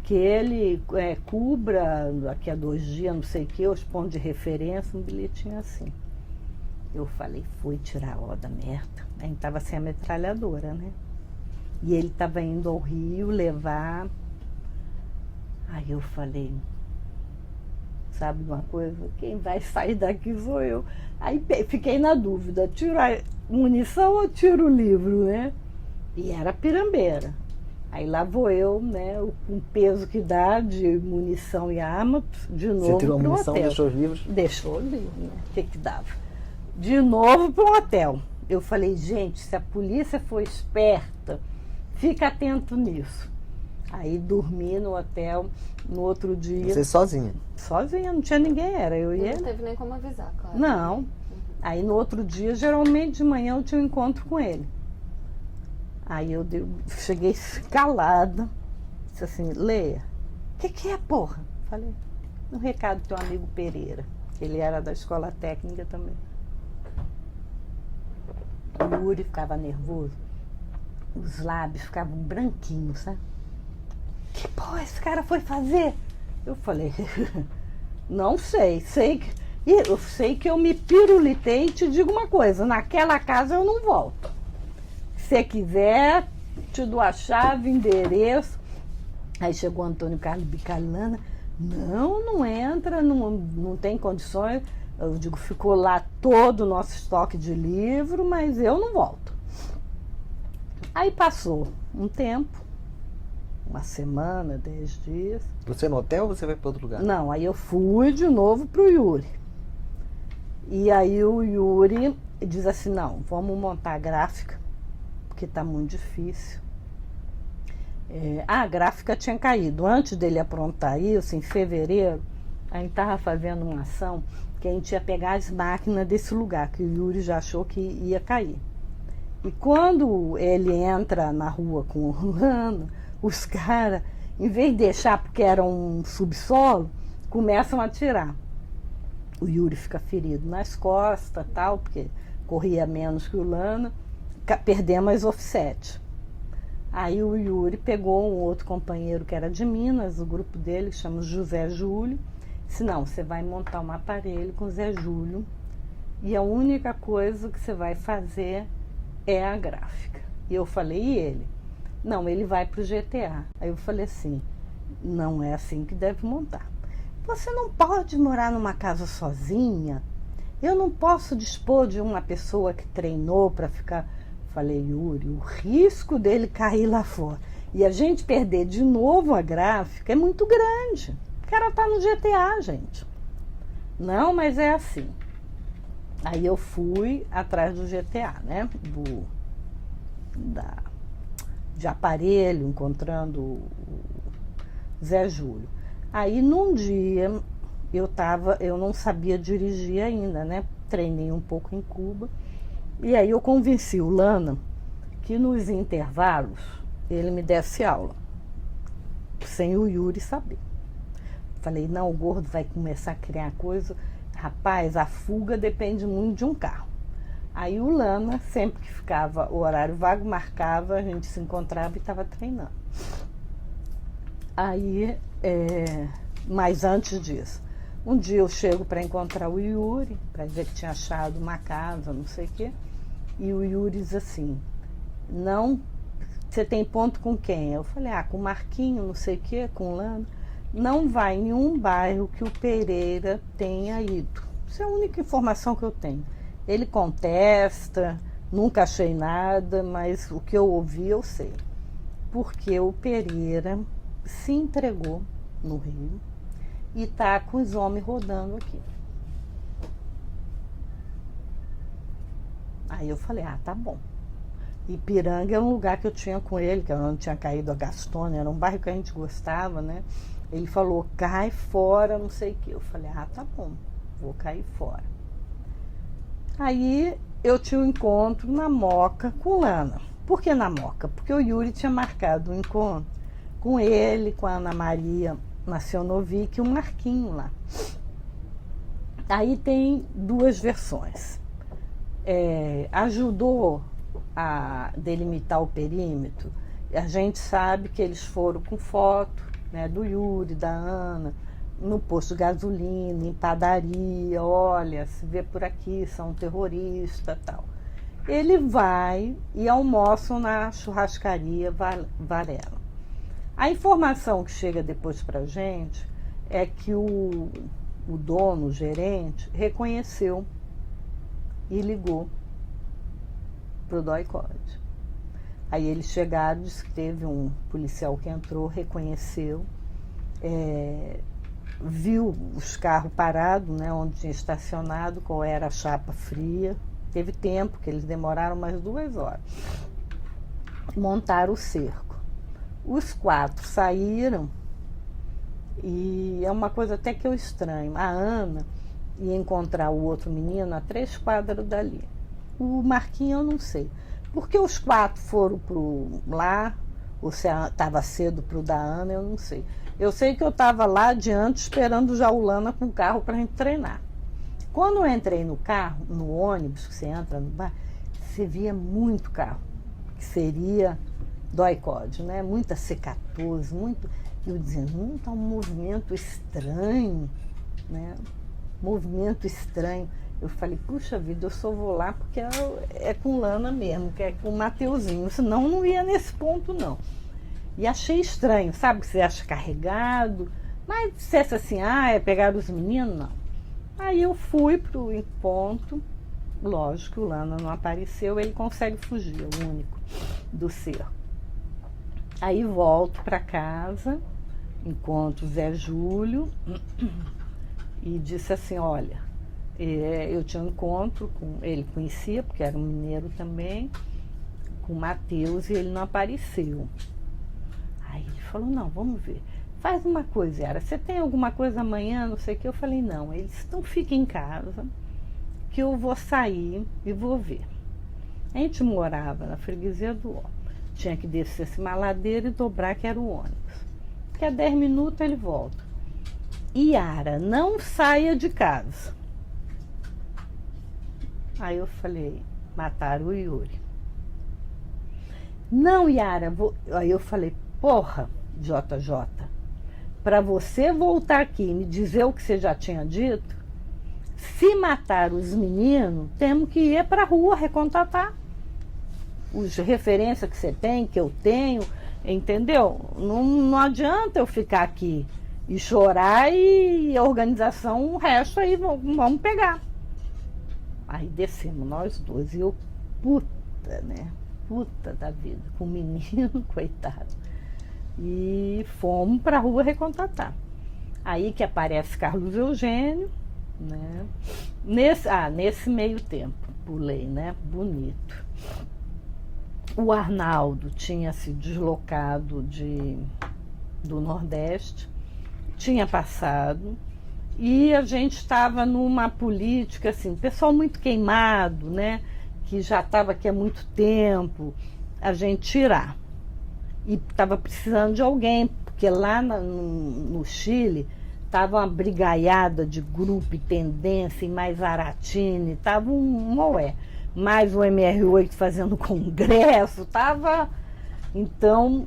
que ele cubra daqui a 2 dias, não sei o que, os pontos de referência, um bilhetinho assim. Eu falei, foi tirar ó da merda. A gente estava sem a metralhadora, né? E ele estava indo ao Rio levar. Aí eu falei, sabe de uma coisa? Quem vai sair daqui sou eu. Aí fiquei na dúvida, tiro a munição ou tiro o livro, né? E era pirambeira. Aí lá vou eu, né, com o peso que dá de munição e arma, de novo. Você tirou a munição, hotel. deixou os livros? Deixou o livro, né? O que dava? De novo para um hotel. Eu falei, gente, se a polícia for esperta, fica atento nisso. Aí dormi no hotel, no outro dia. Você sozinha? Sozinha, não tinha ninguém, era eu e ele. Não teve nem como avisar, claro. Não. Aí no outro dia, geralmente de manhã, eu tinha um encontro com ele. Aí eu cheguei calada, disse assim, Leia, o que é, porra? Falei, um recado do teu amigo Pereira, que ele era da escola técnica também. O Yuri ficava nervoso, os lábios ficavam branquinhos, sabe? Que porra esse cara foi fazer? Eu falei, não sei, eu sei que eu me pirulitei e te digo uma coisa, naquela casa eu não volto. Se você quiser, te dou a chave, endereço. Aí chegou o Antônio Carlos Bicalana. Não entra, não tem condições. Eu digo, ficou lá todo o nosso estoque de livro, mas eu não volto. Aí passou um tempo, uma semana, 10 dias. Você no hotel ou você vai para outro lugar? Não, aí eu fui de novo pro Yuri. E aí o Yuri diz assim, não, vamos montar a gráfica, porque está muito difícil. A gráfica tinha caído. Antes dele aprontar isso, em fevereiro, a gente estava fazendo uma ação que a gente ia pegar as máquinas desse lugar, que o Yuri já achou que ia cair. E quando ele entra na rua com o Lano, os caras, em vez de deixar porque era um subsolo, começam a atirar. O Yuri fica ferido nas costas, tal, porque corria menos que o Lano. Perdemos as offset. Aí o Yuri pegou um outro companheiro que era de Minas, o grupo dele, que chama José Júlio, disse, não, você vai montar um aparelho com o Zé Júlio e a única coisa que você vai fazer é a gráfica. E eu falei, e ele? Não, ele vai para o GTA. Aí eu falei assim, não é assim que deve montar. Você não pode morar numa casa sozinha, eu não posso dispor de uma pessoa que treinou para ficar... Falei, Yuri, o risco dele cair lá fora e a gente perder de novo a gráfica é muito grande. O cara tá no GTA, gente. Não, mas é assim. Aí eu fui atrás do GTA, né? De aparelho, encontrando o Zé Júlio. Aí num dia eu não sabia dirigir ainda, né? Treinei um pouco em Cuba. E aí eu convenci o Lana que nos intervalos ele me desse aula, sem o Yuri saber. Falei, não, o gordo vai começar a criar coisa. Rapaz, a fuga depende muito de um carro. Aí o Lana, sempre que ficava o horário vago, marcava, a gente se encontrava e estava treinando. Aí, mas antes disso, um dia eu chego para encontrar o Yuri, para dizer que tinha achado uma casa, não sei o quê. E o Yuri diz assim, não, você tem ponto com quem? Eu falei, com o Marquinho, não sei o quê, com o Lano. Não vai em nenhum bairro que o Pereira tenha ido. Isso é a única informação que eu tenho. Ele contesta, nunca achei nada, mas o que eu ouvi eu sei. Porque o Pereira se entregou no Rio e está com os homens rodando aqui. Aí eu falei, tá bom. Ipiranga é um lugar que eu tinha com ele, que eu não tinha caído a Gastônia, era um bairro que a gente gostava, né? Ele falou, cai fora, não sei o quê. Eu falei, tá bom, vou cair fora. Aí eu tinha um encontro na Moca com Lana. Por que na Moca? Porque o Yuri tinha marcado um encontro com ele, com a Ana Maria Nacionovic e o Marquinho lá. Aí tem 2 versões. Ajudou a delimitar o perímetro. A gente sabe que eles foram com foto né, do Yuri, da Ana, no posto de gasolina, em padaria, olha, se vê por aqui, são terroristas e tal. Ele vai e almoçam na churrascaria Varela. A informação que chega depois pra gente é que o dono, o gerente, reconheceu e ligou pro DOI-CODE. Aí eles chegaram, disse que teve um policial que entrou, reconheceu, viu os carros parados, né, onde tinha estacionado, qual era a chapa fria. Teve tempo, que eles demoraram mais 2 horas. Montaram o cerco. Os 4 saíram e é uma coisa até que eu estranho. A Ana ia encontrar o outro menino a 3 quadras dali. O Marquinhos eu não sei. Porque os 4 foram lá, ou se estava cedo para o da Ana, eu não sei. Eu sei que eu estava lá adiante esperando já o Lana com o carro para a gente treinar. Quando eu entrei no carro, no ônibus, que você entra no bar, você via muito carro, que seria DOI-CODE, né? Muita C14, muito. Eu dizia, tá um movimento estranho, né? Movimento estranho. Eu falei, puxa vida, eu só vou lá porque é com Lana mesmo, que é com o Mateuzinho, senão não ia nesse ponto, não. E achei estranho, sabe, que você acha carregado, mas dissesse assim, é pegar os meninos, não. Aí eu fui pro encontro, lógico, o Lana não apareceu, ele consegue fugir, é o único do cerco. Aí volto para casa, encontro o Zé Júlio e disse assim, olha, eu tinha um encontro com ele, conhecia, porque era um mineiro também, com o Matheus, e ele não apareceu. Aí ele falou, não, vamos ver. Faz uma coisa, Yara, você tem alguma coisa amanhã, não sei o que? Eu falei, não. Ele disse, então fica em casa, que eu vou sair e vou ver. A gente morava na freguesia do Ó. Tinha que descer uma ladeira e dobrar, que era o ônibus. Daqui a 10 minutos ele volta. Yara, não saia de casa. Aí eu falei, mataram o Yuri. Não, Yara, aí eu falei, porra, JJ, para você voltar aqui e me dizer o que você já tinha dito, se matar os meninos, temos que ir para a rua recontatar os referências que você tem, que eu tenho, entendeu? Não adianta eu ficar aqui e chorar e a organização, o resto aí vamos pegar. Aí descemos nós dois e eu, puta, né? Puta da vida, com o menino, coitado. E fomos para a rua recontatar. Aí que aparece Carlos Eugênio, né? Nesse meio tempo, pulei, né? Bonito. O Arnaldo tinha se deslocado do Nordeste, tinha passado, e a gente estava numa política, assim, pessoal muito queimado, né? Que já estava aqui há muito tempo, a gente tirar. E estava precisando de alguém, porque lá no Chile estava uma brigaiada de grupo e tendência, e mais Aratini, estava um moé. Mais o MR8 fazendo congresso, estava. Então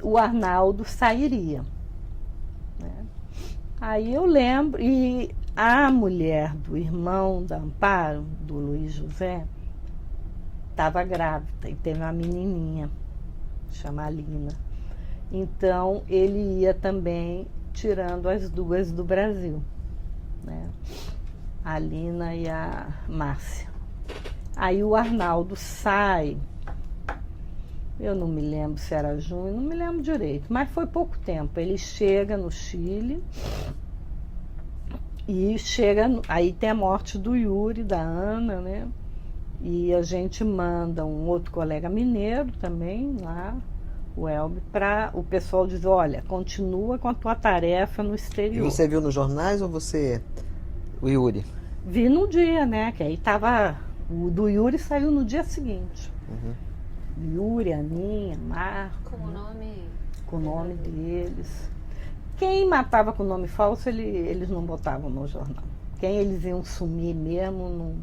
o Arnaldo sairia. Né? Aí eu lembro, e a mulher do irmão da Amparo, do Luiz José, estava grávida e teve uma menininha, chama Lina. Então ele ia também tirando as duas do Brasil, né? A Lina e a Márcia. Aí o Arnaldo sai, eu não me lembro se era junho, não me lembro direito, mas foi pouco tempo. Ele chega no Chile e aí tem a morte do Yuri, da Ana, né? E a gente manda um outro colega mineiro também lá, o Elber, para o pessoal dizer, olha, continua com a tua tarefa no exterior. E você viu nos jornais ou o Yuri? Vi no dia, né? Que aí tava. O do Yuri saiu no dia seguinte. Uhum. Yuri, Aninha, Marco. Com o nome. Com o nome deles. Quem matava com nome falso, eles não botavam no jornal. Quem eles iam sumir mesmo, não.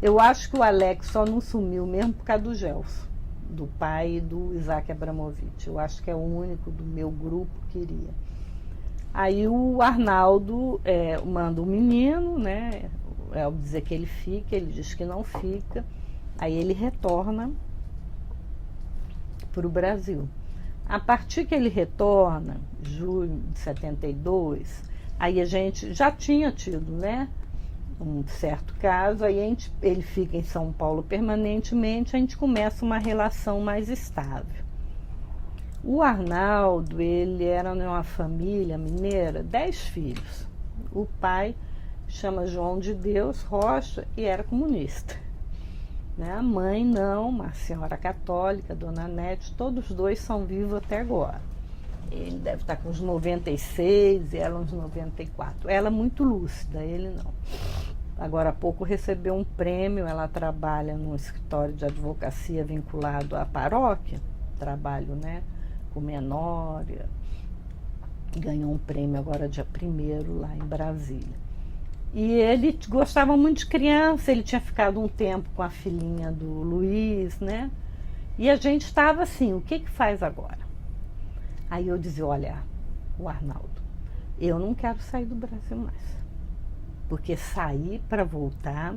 Eu acho que o Alex só não sumiu mesmo por causa do Gelson, do pai e do Isaac Abramovich. Eu acho que é o único do meu grupo que iria. Aí o Arnaldo manda o menino, né? Ao dizer que ele fica, ele diz que não fica. Aí ele retorna para o Brasil. A partir que ele retorna, julho de 72, aí a gente já tinha tido, né, um certo caso, aí ele fica em São Paulo permanentemente, a gente começa uma relação mais estável. O Arnaldo, ele era de uma família mineira, 10 filhos. O pai chama João de Deus Rocha e era comunista. Né? A mãe não, uma senhora católica, Dona Nete, todos os dois são vivos até agora. Ele deve estar com uns 96 e ela uns 94. Ela muito lúcida, ele não. Agora há pouco recebeu um prêmio, ela trabalha num escritório de advocacia vinculado à paróquia, trabalho, né, com menória, ganhou um prêmio agora dia 1º lá em Brasília. E ele gostava muito de criança, ele tinha ficado um tempo com a filhinha do Luiz, né? E a gente estava assim, o que faz agora? Aí eu dizia, olha, o Arnaldo, eu não quero sair do Brasil mais. Porque sair para voltar,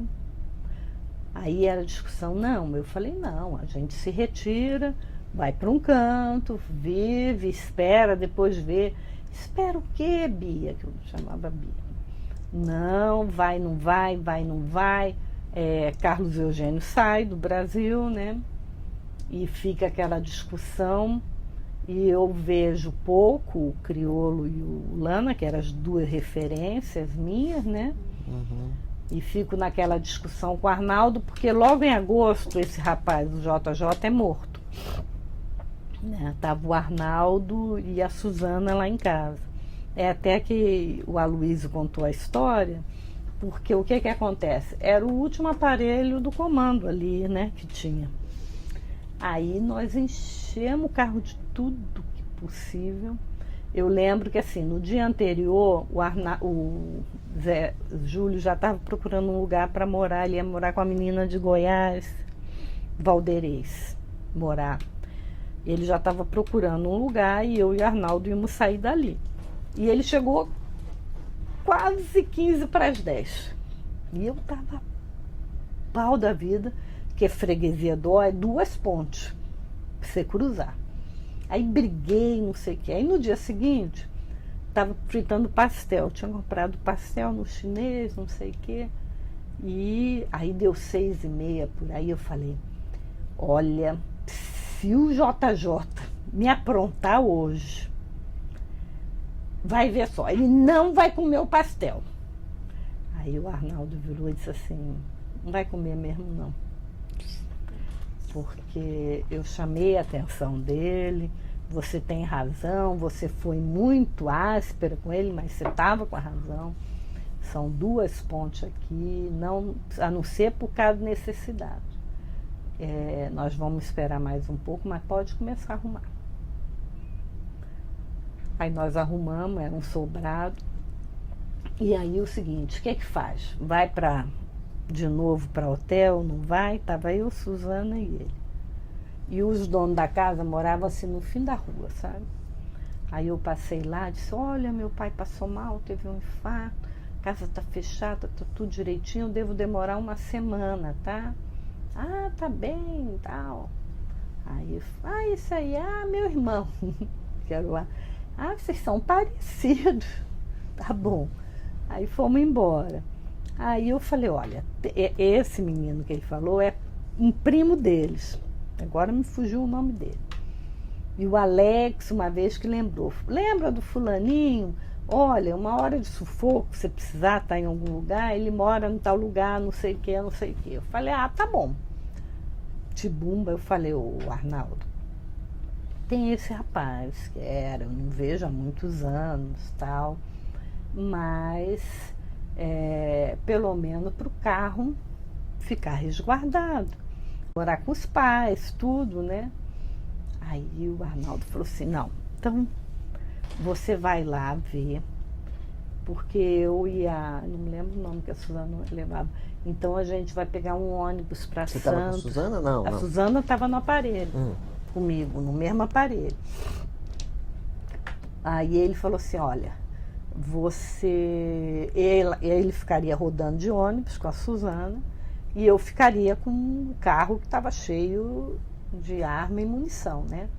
aí era discussão, não. Eu falei, não, a gente se retira, vai para um canto, vive, espera, depois vê. Espera o quê, Bia? Que eu chamava Bia. Não, vai, não vai, vai, não vai. Carlos Eugênio sai do Brasil, né? E fica aquela discussão. E eu vejo pouco o Criolo e o Lana, que eram as duas referências minhas, né? Uhum. E fico naquela discussão com o Arnaldo, porque logo em agosto esse rapaz, o JJ, é morto. Né? Tava o Arnaldo e a Suzana lá em casa. Até que o Aloysio contou a história, porque o que acontece? Era o último aparelho do comando ali, né, que tinha. Aí nós enchemos o carro de tudo que possível. Eu lembro que assim, no dia anterior, o Zé Júlio já estava procurando um lugar para morar, ele ia morar com a menina de Goiás, Valderez, morar. Ele já estava procurando um lugar e eu e o Arnaldo íamos sair dali. E ele chegou quase 15 para as 10. E eu tava pau da vida, porque freguesia dói 2 pontes pra você cruzar. Aí briguei, não sei o que. Aí no dia seguinte, tava fritando pastel. Tinha comprado pastel no chinês, não sei o que. E aí deu 6h30 por aí. Eu falei, olha, se o JJ me aprontar hoje, vai ver só, ele não vai comer o pastel. Aí o Arnaldo virou e disse assim, não vai comer mesmo não. Porque eu chamei a atenção dele, você tem razão, você foi muito áspera com ele, mas você estava com a razão. São 2 pontes aqui, não, a não ser por causa de necessidade. Nós vamos esperar mais um pouco, mas pode começar a arrumar. Aí nós arrumamos, era um sobrado. E aí o seguinte, o que faz? Vai de novo para hotel? Não vai? Tava eu, Suzana e ele. E os donos da casa moravam assim no fim da rua, sabe? Aí eu passei lá, disse, olha, meu pai passou mal, teve um infarto, a casa tá fechada, tá tudo direitinho, eu devo demorar 1 semana, tá? Ah, tá bem, tal. Aí, isso aí, meu irmão, que era o... vocês são parecidos. Tá bom. Aí fomos embora. Aí eu falei, olha, esse menino que ele falou é um primo deles. Agora me fugiu o nome dele. E o Alex, uma vez que lembrou, lembra do fulaninho? Olha, uma hora de sufoco, se precisar estar em algum lugar, ele mora em tal lugar, não sei o que, não sei o que. Eu falei, tá bom. Tibumba, eu falei, o Arnaldo, tem esse rapaz que eu não vejo há muitos anos, tal, mas pelo menos para o carro ficar resguardado, morar com os pais, tudo, né? Aí o Arnaldo falou assim, não, então você vai lá ver, porque eu ia, não me lembro o nome que a Suzana levava, então a gente vai pegar um ônibus para Santos. Você estava com a Suzana? Não. A Suzana estava no aparelho. Comigo, no mesmo aparelho. Aí ele falou assim, olha, ele ficaria rodando de ônibus com a Suzana e eu ficaria com um carro que estava cheio de arma e munição, né?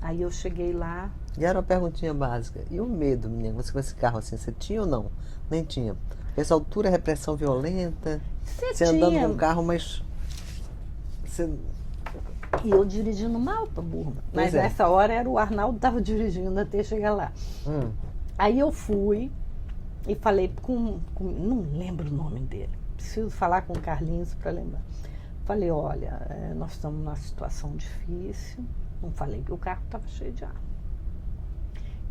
Aí eu cheguei lá. E era uma perguntinha básica. E o medo, menina? Você com esse carro assim, você tinha ou não? Nem tinha. Essa altura é repressão violenta. Você andando com o carro, mas... E eu dirigindo mal para Burma. Mas nessa hora era o Arnaldo que estava dirigindo até chegar lá. Aí eu fui e falei não lembro o nome dele. Preciso falar com o Carlinhos para lembrar. Falei, olha, nós estamos numa situação difícil. Não falei que o carro estava cheio de arma.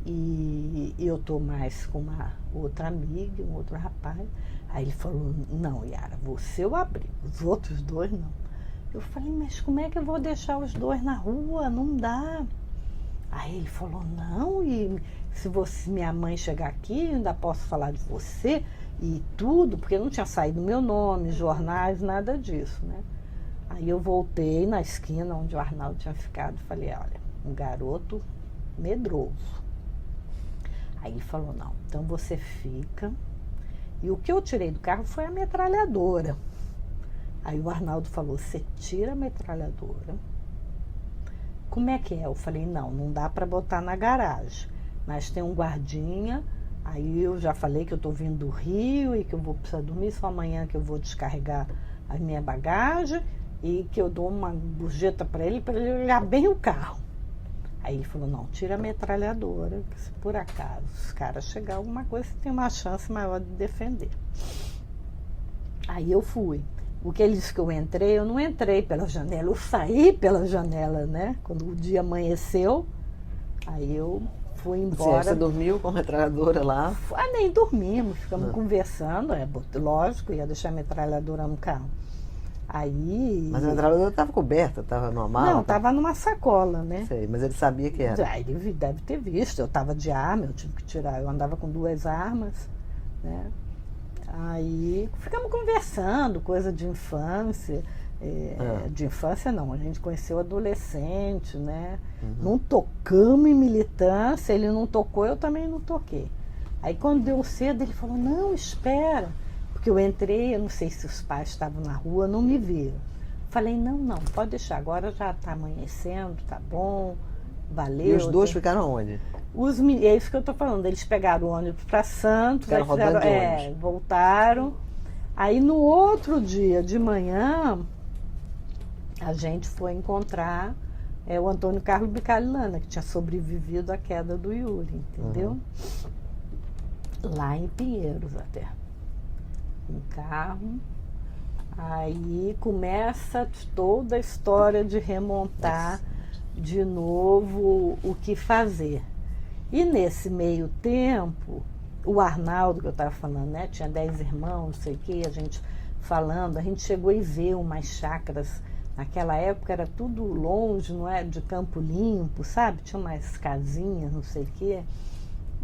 E eu estou mais com uma outra amiga, um outro rapaz. Aí ele falou, não, Yara, você eu abri, os outros dois não. Eu falei, mas como é que eu vou deixar os dois na rua? Não dá. Aí ele falou, não, e se minha mãe chegar aqui, eu ainda posso falar de você e tudo, porque não tinha saído meu nome, jornais, nada disso, né? Aí eu voltei na esquina onde o Arnaldo tinha ficado e falei, olha, um garoto medroso. Aí ele falou, não, então você fica. E o que eu tirei do carro foi a metralhadora. Aí o Arnaldo falou, você tira a metralhadora. Como é que é? Eu falei, não dá para botar na garagem. Mas tem um guardinha. Aí eu já falei que eu estou vindo do Rio e que eu vou precisar dormir só amanhã que eu vou descarregar a minha bagagem e que eu dou uma gorjeta para ele olhar bem o carro. Aí ele falou, não, tira a metralhadora, que se por acaso os caras chegar alguma coisa, você tem uma chance maior de defender. Aí eu fui. O que ele disse que eu entrei, eu não entrei pela janela, eu saí pela janela, né? Quando o dia amanheceu, aí eu fui embora. Você dormiu com a metralhadora lá? Nem dormimos, ficamos conversando, lógico, ia deixar a metralhadora no carro. Aí... Mas a metralhadora estava coberta, estava numa mala? Não, estava numa sacola, né? Sei, mas ele sabia que era. Ele deve ter visto, eu estava de arma, eu tive que tirar, eu andava com 2 armas, né? Aí ficamos conversando, coisa de infância. De infância não, a gente conheceu adolescente, né? Não tocamos em militância, ele não tocou, eu também não toquei. Aí quando deu cedo, ele falou, não, espera. Porque eu entrei, eu não sei se os pais estavam na rua, não me viram. Falei, não, pode deixar, agora já está amanhecendo, tá bom, valeu. E os dois ficaram onde? É isso que eu estou falando, eles pegaram o ônibus para Santos, aí voltaram. Aí no outro dia de manhã, a gente foi encontrar o Antônio Carlos Bicalilana, que tinha sobrevivido à queda do Yuri, entendeu? Lá em Pinheiros até. Um carro. Aí começa toda a história de remontar de novo o que fazer. E nesse meio tempo, o Arnaldo, que eu estava falando, né? Tinha 10 irmãos, não sei o que, a gente falando, a gente chegou a ver umas chácaras. Naquela época era tudo longe, não é? De Campo Limpo, sabe? Tinha umas casinhas, não sei o quê.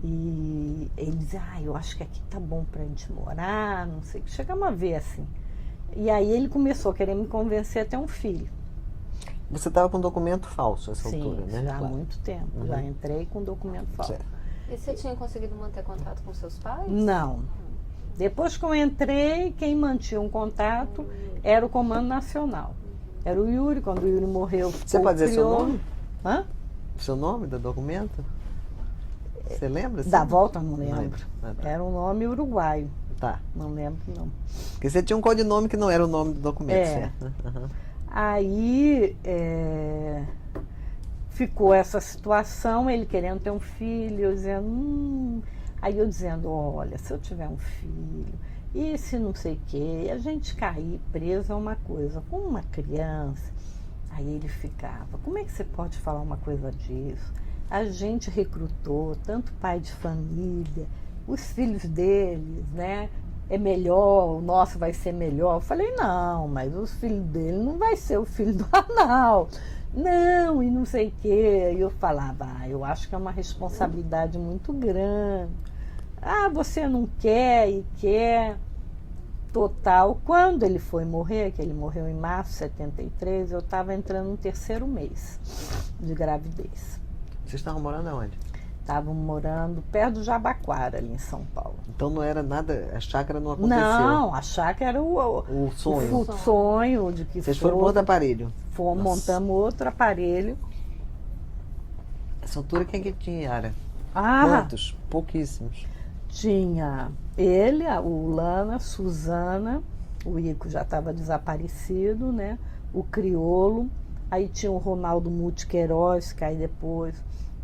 E ele dizia, eu acho que aqui tá bom pra gente morar, não sei o que. Chegamos a ver assim. E aí ele começou a querer me convencer a ter um filho. Você estava com um documento falso nessa altura, né? Já há muito tempo. Já entrei com um documento falso. Certo. E você tinha conseguido manter contato com seus pais? Não. Depois que eu entrei, quem mantinha um contato era o Comando Nacional. Era o Yuri, quando o Yuri morreu. Você pode dizer seu nome? Hã? Seu nome do documento? Você lembra? Da volta, não lembro. Não lembro. Tá. Era um nome uruguaio. Tá. Não lembro, não. Porque você tinha um codinome que não era o nome do documento, certo? Aí ficou essa situação, ele querendo ter um filho, eu dizendo, aí eu dizendo, olha, se eu tiver um filho, e se não sei o quê, a gente cair preso é uma coisa, com uma criança, aí ele ficava, como é que você pode falar uma coisa disso? A gente recrutou tanto pai de família, os filhos deles, né? É melhor, o nosso vai ser melhor. Eu falei, não, mas os filhos dele não vai ser o filho do Arnaldo. Não, e não sei o quê. E eu falava, eu acho que é uma responsabilidade muito grande. Você não quer e quer. Total, quando ele foi morrer, que ele morreu em março de 73, eu estava entrando no 3º mês de gravidez. Vocês estavam morando aonde? Estavam morando perto do Jabaquara, ali em São Paulo. Então não era nada, a chácara não aconteceu. Não, a chácara era O sonho. o sonho de que Vocês foram para outro aparelho. Fomos, montamos outro aparelho. Essa altura quem que tinha, Yara? Ah, Quantos? Pouquíssimos. tinha ele, o Lana, Suzana, o Ico já estava desaparecido, né? O Criolo, aí tinha o Ronaldo Muti Queiroz, que aí depois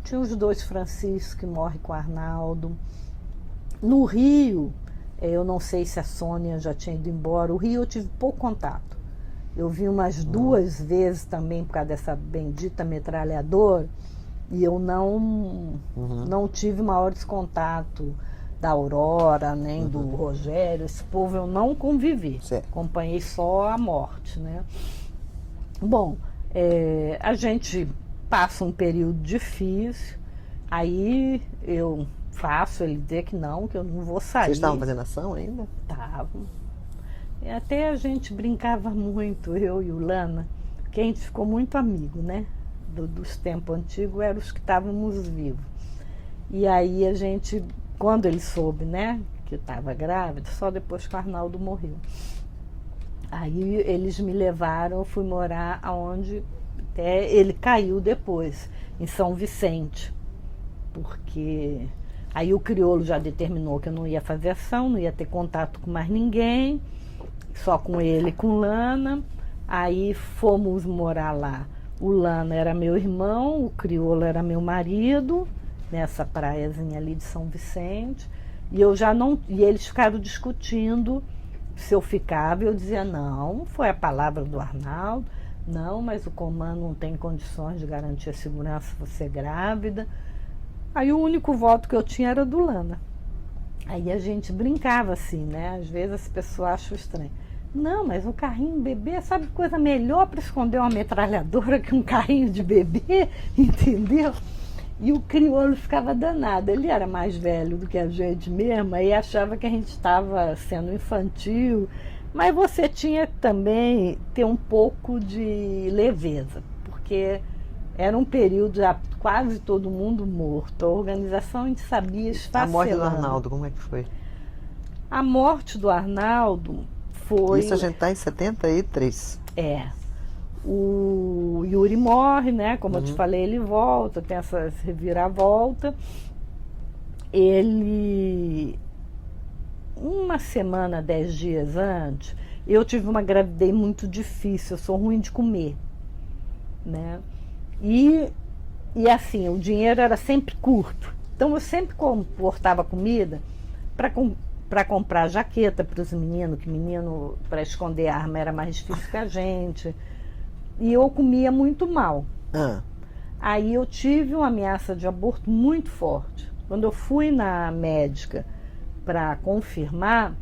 tinha os dois Francisco que morre com o Arnaldo. No Rio, eu não sei se a Sônia já tinha ido embora. O Rio eu tive pouco contato. Eu vi umas 2 vezes também por causa dessa bendita metralhadora e eu não tive maiores contato da Aurora, nem do Rogério. Esse povo eu não convivi. Certo. Acompanhei só a morte, né? Bom, a gente passa um período difícil, aí eu faço ele dizer que eu não vou sair. Vocês estavam fazendo ação ainda? Estavam. E até a gente brincava muito, eu e o Lana, que a gente ficou muito amigo, né? Dos tempos antigos, eram os que estávamos vivos. E aí a gente, quando ele soube, né, que eu estava grávida, só depois que o Arnaldo morreu. Aí eles me levaram, eu fui morar aonde até ele caiu depois, em São Vicente, porque aí o Criolo já determinou que eu não ia fazer ação, não ia ter contato com mais ninguém, só com ele e com Lana. Aí fomos morar lá. O Lana era meu irmão, o Criolo era meu marido, nessa praiazinha ali de São Vicente, e eu já não, e eles ficaram discutindo se eu ficava. Eu dizia, não, foi a palavra do Arnaldo, não, mas o comando não tem condições de garantir a segurança se você é grávida. Aí o único voto que eu tinha era do Lana. Aí a gente brincava assim, né? Às vezes as pessoas acham estranho. Não, mas um carrinho bebê, sabe coisa melhor para esconder uma metralhadora que um carrinho de bebê, entendeu? E o Criolo ficava danado, ele era mais velho do que a gente mesmo, aí achava que a gente estava sendo infantil, mas você tinha também ter um pouco de leveza, porque era um período já quase todo mundo morto, a organização a gente sabia esfacelando. A morte do Arnaldo, como é que foi? A morte do Arnaldo foi... Isso a gente está em 73. O Yuri morre, né? Como eu te falei, ele volta, tem essa reviravolta. Ele, 1 semana, 10 dias antes, eu tive uma gravidez muito difícil, eu sou ruim de comer, né? E assim, o dinheiro era sempre curto. Então eu sempre importava comida para comprar jaqueta para os meninos, que menino, para esconder a arma era mais difícil que a gente. E eu comia muito mal. Aí eu tive uma ameaça de aborto muito forte. Quando eu fui na médica para confirmar,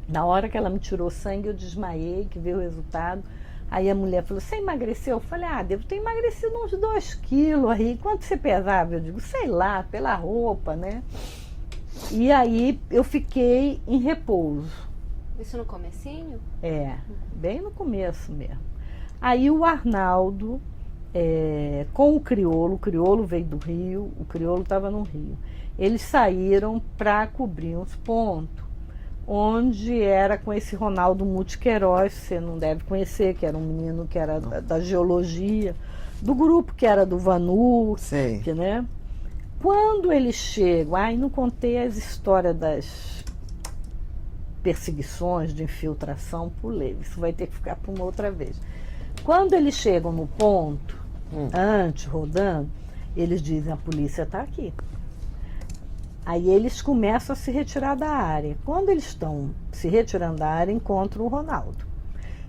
na hora que ela me tirou sangue, eu desmaiei, que veio o resultado. Aí a mulher falou, você emagreceu? Eu falei, devo ter emagrecido uns 2 quilos aí. Quanto você pesava? Eu digo, sei lá, pela roupa, né? E aí eu fiquei em repouso. Isso no comecinho? Bem no começo mesmo. Aí o Arnaldo, com o Criolo veio do Rio, o Criolo estava no Rio. Eles saíram para cobrir uns pontos, onde era com esse Ronaldo Muti Queiroz, você não deve conhecer, que era um menino que era da geologia, do grupo que era do Vanu, que, né? Quando eles chegam, não contei as histórias das perseguições, de infiltração, pulei, isso vai ter que ficar para uma outra vez. Quando eles chegam no ponto, antes, rodando, eles dizem, a polícia está aqui. Aí eles começam a se retirar da área. Quando eles estão se retirando da área, encontram o Ronaldo.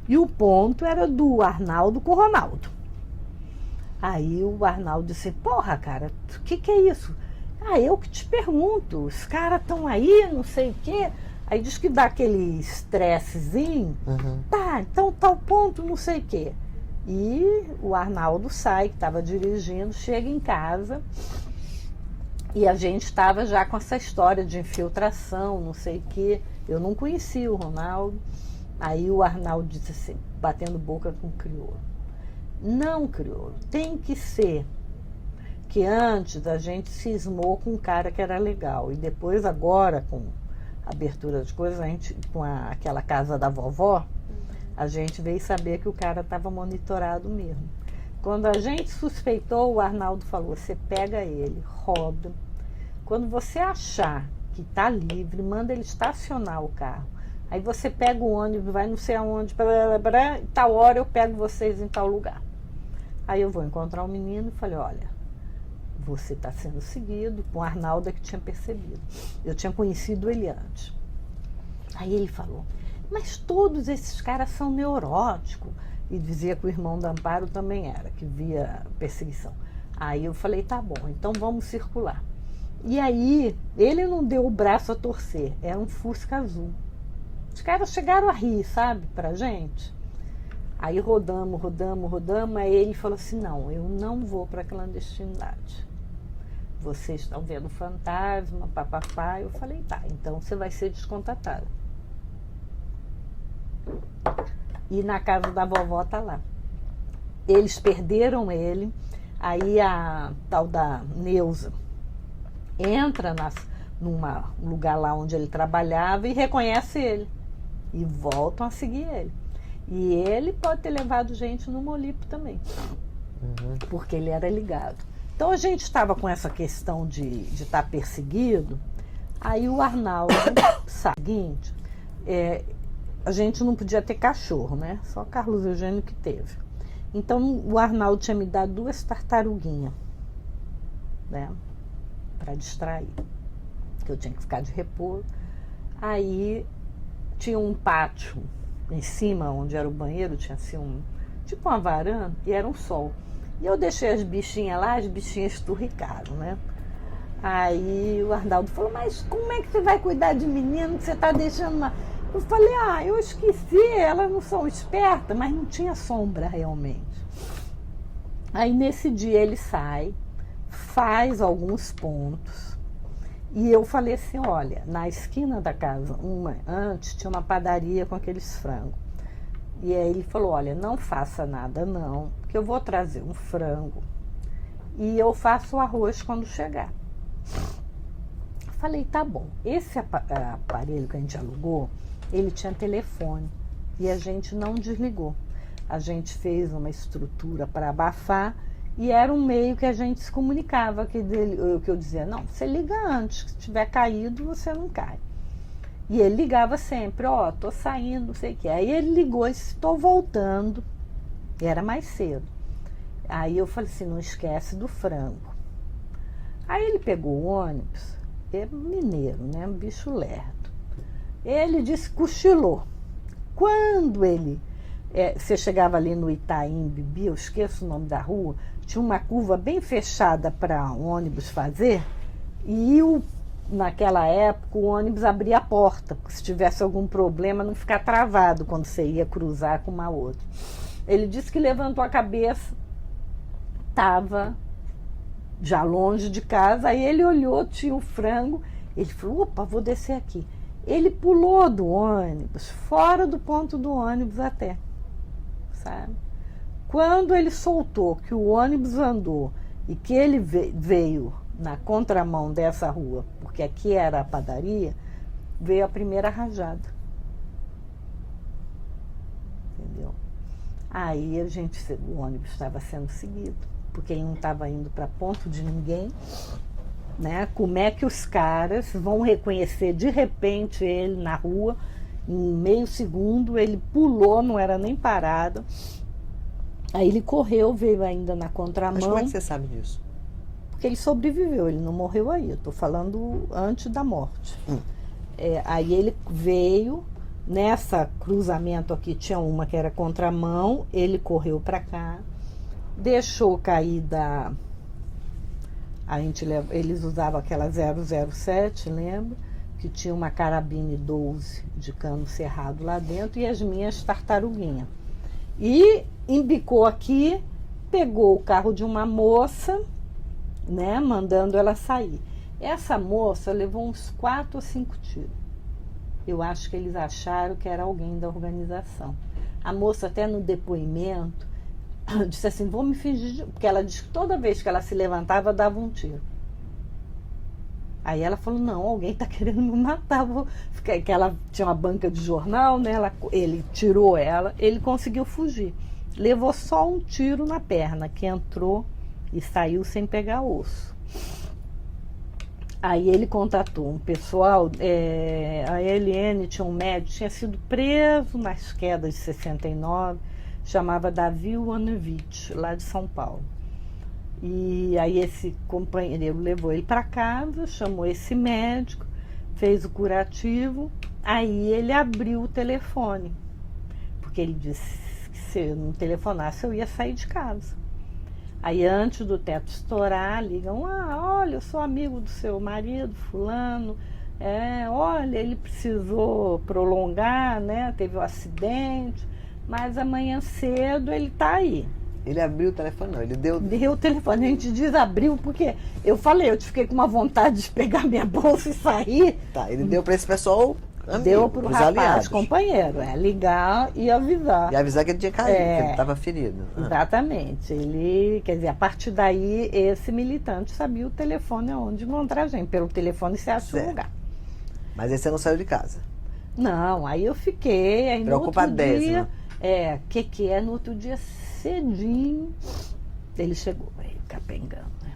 E o ponto era do Arnaldo com o Ronaldo. Aí o Arnaldo disse, porra, cara, o que é isso? Eu que te pergunto, os caras estão aí, não sei o quê. Aí diz que dá aquele estressezinho. Tá, então tal ponto, não sei o quê. E o Arnaldo sai, que estava dirigindo, chega em casa e a gente estava já com essa história de infiltração, não sei o quê. Eu não conhecia o Ronaldo. Aí o Arnaldo disse assim, batendo boca com o Criolo. Não, Criolo, tem que ser Porque antes a gente cismou com um cara que era legal. E depois, agora, com a abertura de coisas, a gente, com aquela casa da vovó, a gente veio saber que o cara estava monitorado mesmo. Quando a gente suspeitou, o Arnaldo falou, você pega ele, roda. Quando você achar que está livre, manda ele estacionar o carro. Aí você pega o ônibus, vai não sei aonde, tal hora eu pego vocês em tal lugar. Aí eu vou encontrar o menino e falei, olha, você está sendo seguido, com o Arnaldo que tinha percebido. Eu tinha conhecido ele antes. Aí ele falou, mas todos esses caras são neuróticos. E dizia que o irmão da Amparo também era, que via perseguição. Aí eu falei, tá bom, então vamos circular. E aí, ele não deu o braço a torcer, era um Fusca azul. Os caras chegaram a rir, sabe, pra gente. Aí rodamos, aí ele falou assim, não, eu não vou pra clandestinidade. Vocês estão vendo fantasma, papapá. Eu falei, tá, então você vai ser descontatado. E na casa da vovó tá lá. Eles perderam ele, aí a tal da Neuza entra num lugar lá onde ele trabalhava e reconhece ele. E voltam a seguir ele. E ele pode ter levado gente no Molipo também, porque ele era ligado. Então a gente estava com essa questão de estar perseguido, aí o Arnaldo sabe o seguinte, a gente não podia ter cachorro, né? Só Carlos Eugênio que teve. Então o Arnaldo tinha me dado 2 tartaruguinhas, né? Para distrair, que eu tinha que ficar de repouso. Aí tinha um pátio em cima, onde era o banheiro, tinha assim tipo uma varanda, e era um sol. E eu deixei as bichinhas lá, as bichinhas esturricaram, né? Aí o Arnaldo falou, mas como é que você vai cuidar de menino que você está deixando uma... Eu falei, eu esqueci, elas não são espertas, mas não tinha sombra realmente. Aí nesse dia ele sai, faz alguns pontos, e eu falei assim, olha, na esquina da casa, antes tinha uma padaria com aqueles frangos. E aí ele falou, olha, não faça nada não, que eu vou trazer um frango e eu faço o arroz quando chegar. Falei, tá bom. Esse aparelho que a gente alugou, ele tinha telefone e a gente não desligou. A gente fez uma estrutura para abafar e era um meio que a gente se comunicava, que eu dizia, não, você liga antes, se tiver caído você não cai. E ele ligava sempre, tô saindo, não sei o que. Aí ele ligou e disse, estou voltando. E era mais cedo. Aí eu falei assim, não esquece do frango. Aí ele pegou o ônibus, é mineiro, né? Um bicho lerdo. Ele disse, cochilou. Quando você chegava ali no Itaim Bibi, eu esqueço o nome da rua, tinha uma curva bem fechada para um ônibus fazer, e naquela época o ônibus abria a porta, porque se tivesse algum problema não ficar travado quando você ia cruzar com uma outra. Ele disse que levantou a cabeça, estava já longe de casa, aí ele olhou, tinha o frango, ele falou, opa, vou descer aqui. Ele pulou do ônibus, fora do ponto do ônibus até, sabe? Quando ele soltou que o ônibus andou e que ele veio na contramão dessa rua, porque aqui era a padaria, veio a primeira rajada. Entendeu? Aí o ônibus estava sendo seguido, porque ele não estava indo para ponto de ninguém, né? Como é que os caras vão reconhecer de repente ele na rua, em meio segundo, ele pulou, não era nem parado. Aí ele correu, veio ainda na contramão. Mas como é que você sabe disso? Porque ele sobreviveu, ele não morreu aí, eu estou falando antes da morte. Aí ele veio, nessa cruzamento aqui tinha uma que era contramão, ele correu para cá, deixou cair eles usavam aquela 007, lembra? Que tinha uma carabine 12 de cano cerrado lá dentro e as minhas tartaruguinhas. E embicou aqui, pegou o carro de uma moça, né, mandando ela sair. Essa moça levou uns 4 ou 5 tiros. Eu acho que eles acharam que era alguém da organização. A moça até no depoimento Eu disse assim, vou me fingir, porque ela disse que toda vez que ela se levantava, dava um tiro. Aí ela falou, não, alguém está querendo me matar. Que ela tinha uma banca de jornal, né? Ele tirou ela, ele conseguiu fugir. Levou só um tiro na perna, que entrou e saiu sem pegar osso. Aí ele contatou um pessoal, a Eliane tinha um médico, tinha sido preso nas quedas de 69, chamava Davi Wanovich, lá de São Paulo. E aí esse companheiro levou ele para casa, chamou esse médico, fez o curativo, aí ele abriu o telefone, porque ele disse que se eu não telefonasse eu ia sair de casa. Aí antes do teto estourar, ligam, olha, eu sou amigo do seu marido, fulano, olha, ele precisou prolongar, né, teve um acidente, mas amanhã cedo ele está aí. Ele abriu o telefone, não, ele deu... Deu o telefone, a gente desabriu, porque eu falei, eu fiquei com uma vontade de pegar minha bolsa e sair. Tá, ele deu para esse pessoal amigo, deu para o rapaz, aliados. Companheiro, ligar e avisar. E avisar que ele tinha caído, que ele estava ferido. Exatamente. Ele, quer dizer, a partir daí, esse militante sabia o telefone onde encontrar a gente. Pelo telefone você acha o lugar. Mas aí você não saiu de casa? Não, aí eu fiquei, aí no outro dia... No outro dia cedinho, ele chegou, veio capengando, né?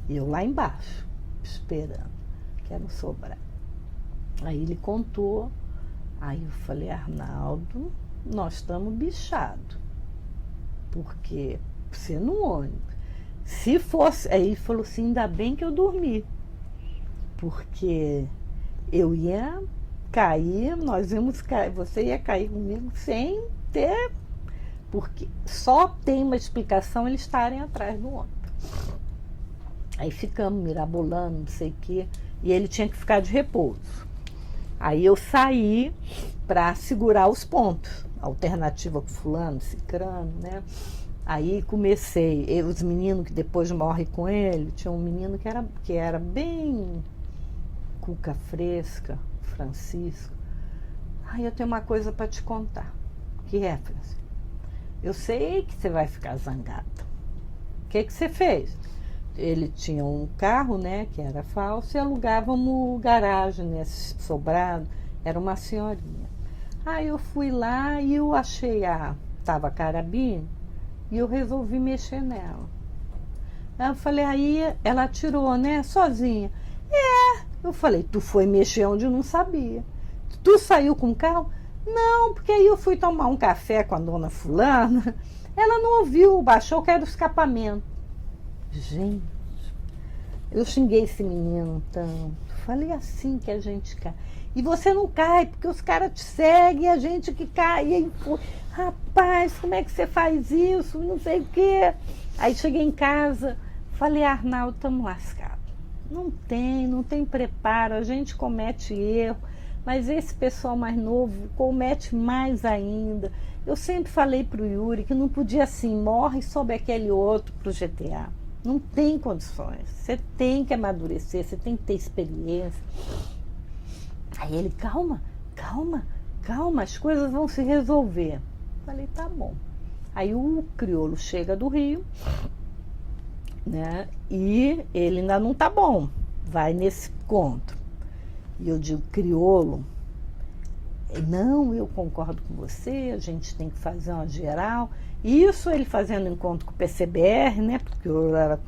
E eu lá embaixo, esperando, que era um sobrado. Aí ele contou, aí eu falei, Arnaldo, nós estamos bichados, porque você no ônibus, se fosse, aí ele falou assim, ainda bem que eu dormi, porque eu ia cair, nós íamos cair, você ia cair comigo sem ter, porque só tem uma explicação eles estarem atrás do ônibus. Aí ficamos mirabolando, não sei o quê, e ele tinha que ficar de repouso. Aí eu saí para segurar os pontos, alternativa com fulano, cicrano, né? Aí comecei, os meninos que depois morrem com ele, tinha um menino que era bem cuca fresca, Francisco. Aí eu tenho uma coisa para te contar. Que é, Francisco? Eu sei que você vai ficar zangado. O que você fez? Ele tinha um carro, né, que era falso, e alugávamos garagem nesse sobrado. Era uma senhorinha. Aí eu fui lá e eu achei tava a carabina, e eu resolvi mexer nela. Aí eu falei, aí ela atirou, né, sozinha. Eu falei, tu foi mexer onde eu não sabia. Tu saiu com o carro? Não, porque aí eu fui tomar um café com a dona fulana, ela não ouviu, baixou que era o escapamento. Gente, eu xinguei esse menino tanto. Falei assim que a gente cai. E você não cai, porque os caras te seguem, a gente que cai. E aí, rapaz, como é que você faz isso? Não sei o quê. Aí cheguei em casa, falei, Arnaldo, estamos lascados. Não tem preparo, a gente comete erro. Mas esse pessoal mais novo comete mais ainda. Eu sempre falei para o Yuri que não podia assim, morre e sobe aquele outro para o GTA. Não tem condições. Você tem que amadurecer, você tem que ter experiência. Aí ele, calma, as coisas vão se resolver. Falei, tá bom. Aí o crioulo chega do Rio, né? E ele ainda não tá bom. Vai nesse encontro. E eu digo, crioulo, não, eu concordo com você, a gente tem que fazer uma geral. Isso ele fazendo encontro com o PCBR, né? Porque eu era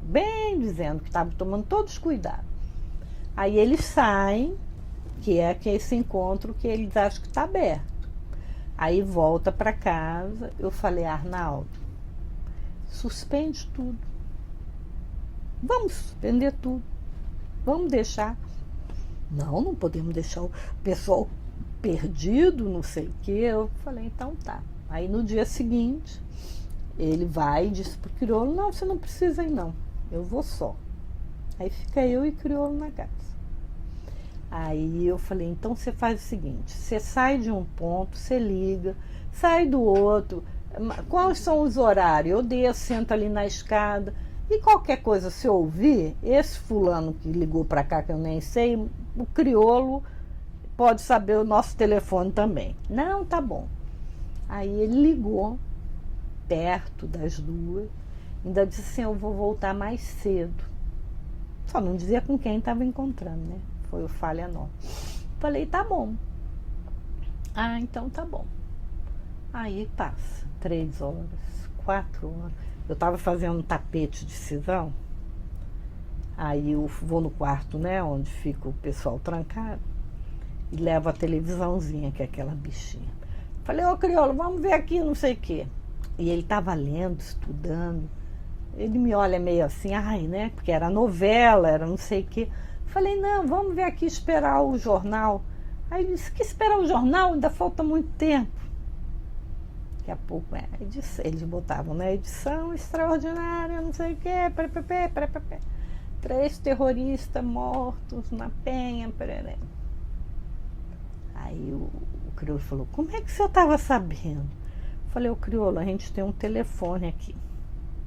bem dizendo que estava tomando todos os cuidados. Aí eles saem, que é esse encontro que eles acham que está aberto. Aí volta para casa, eu falei, Arnaldo, suspende tudo. Vamos suspender tudo. Vamos deixar. Não podemos deixar o pessoal perdido, não sei o quê. Eu falei, então tá. Aí no dia seguinte, ele vai e diz pro crioulo, não, você não precisa ir não, eu vou só. Aí fica eu e o crioulo na casa. Aí eu falei, então você faz o seguinte, você sai de um ponto, você liga, sai do outro, quais são os horários? Eu desço, sento ali na escada, e qualquer coisa, se eu ouvir, esse fulano que ligou para cá, que eu nem sei, o crioulo pode saber o nosso telefone também. Não, tá bom. Aí ele ligou perto das 2. Ainda disse assim, eu vou voltar mais cedo. Só não dizia com quem estava encontrando, né? Foi o falha não. Falei, tá bom. Ah, então tá bom. Aí passa 3 horas, 4 horas. Eu estava fazendo um tapete de cisão. Aí eu vou no quarto, né? Onde fica o pessoal trancado. E levo a televisãozinha, que é aquela bichinha. Falei, ô crioulo, vamos ver aqui, não sei o quê. E ele estava lendo, estudando. Ele me olha meio assim, ai, né? Porque era novela, era não sei o quê. Falei, não, vamos ver aqui esperar o jornal. Aí ele disse, que esperar o jornal? Ainda falta muito tempo. Daqui a pouco, eles botavam na edição extraordinária, não sei o quê, 3 terroristas mortos na Penha, pereré. Aí o crioulo falou, como é que você estava sabendo? Falei, ô crioulo, a gente tem um telefone aqui.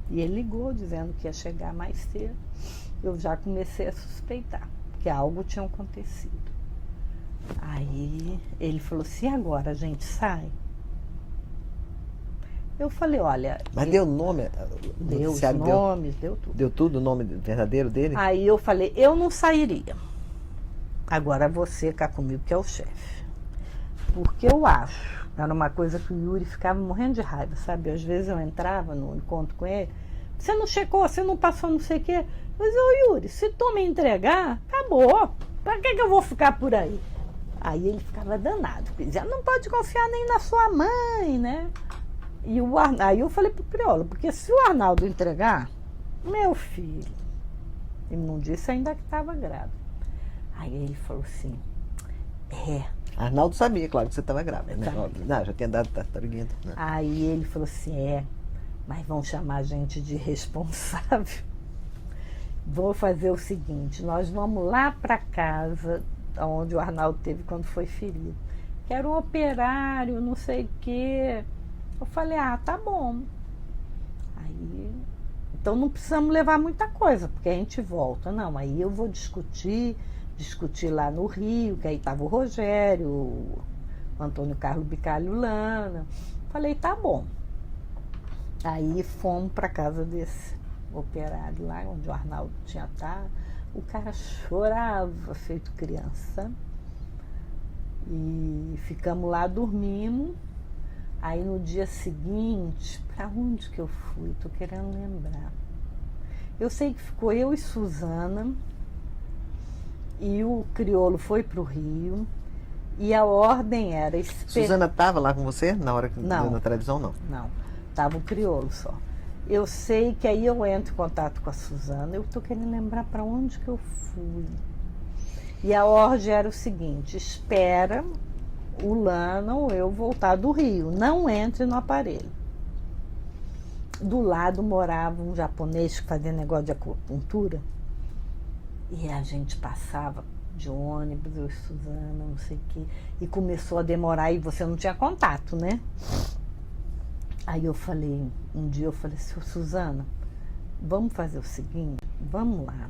E ele ligou dizendo que ia chegar mais cedo. Eu já comecei a suspeitar que algo tinha acontecido. Aí ele falou assim, e agora a gente sai? Eu falei, olha... Mas deu nome? Deu os nomes, deu tudo. Deu tudo o nome verdadeiro dele? Aí eu falei, eu não sairia. Agora você cá comigo, que é o chefe. Porque eu acho, era uma coisa que o Yuri ficava morrendo de raiva, sabe? Às vezes eu entrava no encontro com ele, você não checou, você não passou não sei o quê. Mas, ô Yuri, se tu me entregar, acabou. Pra que eu vou ficar por aí? Aí ele ficava danado, dizia, não pode confiar nem na sua mãe, né? E aí eu falei pro crioulo, porque se o Arnaldo entregar, meu filho, ele não disse ainda que estava grávida. Aí ele falou assim, Arnaldo sabia, claro, que você estava grávida, né? Não, já tinha dado tartaruguinha. Né? Aí ele falou assim, mas vão chamar a gente de responsável. Vou fazer o seguinte, nós vamos lá para casa onde o Arnaldo teve quando foi ferido. Quero um operário, não sei o quê. Eu falei, tá bom. Aí, então não precisamos levar muita coisa, porque a gente volta. Não, aí eu vou discutir lá no Rio, que aí estava o Rogério, o Antônio Carlos Bicalho Lana. Falei, tá bom. Aí fomos para casa desse operário lá, onde o Arnaldo tinha estado. O cara chorava, feito criança. E ficamos lá, dormimos. Aí no dia seguinte, para onde que eu fui? Tô querendo lembrar. Eu sei que ficou eu e Suzana, e o crioulo foi para o Rio, e a ordem era... Suzana estava lá com você na hora que deu na televisão, não? Não, estava o crioulo só. Eu sei que aí eu entro em contato com a Suzana, eu tô querendo lembrar para onde que eu fui. E a ordem era o seguinte, espera o Lana ou eu voltar do Rio, não entre no aparelho. Do lado morava um japonês que fazia negócio de acupuntura, e a gente passava de ônibus, eu e Suzana, não sei o quê, e começou a demorar e você não tinha contato, né? Aí eu falei, um dia eu falei assim, Suzana, vamos fazer o seguinte, vamos lá.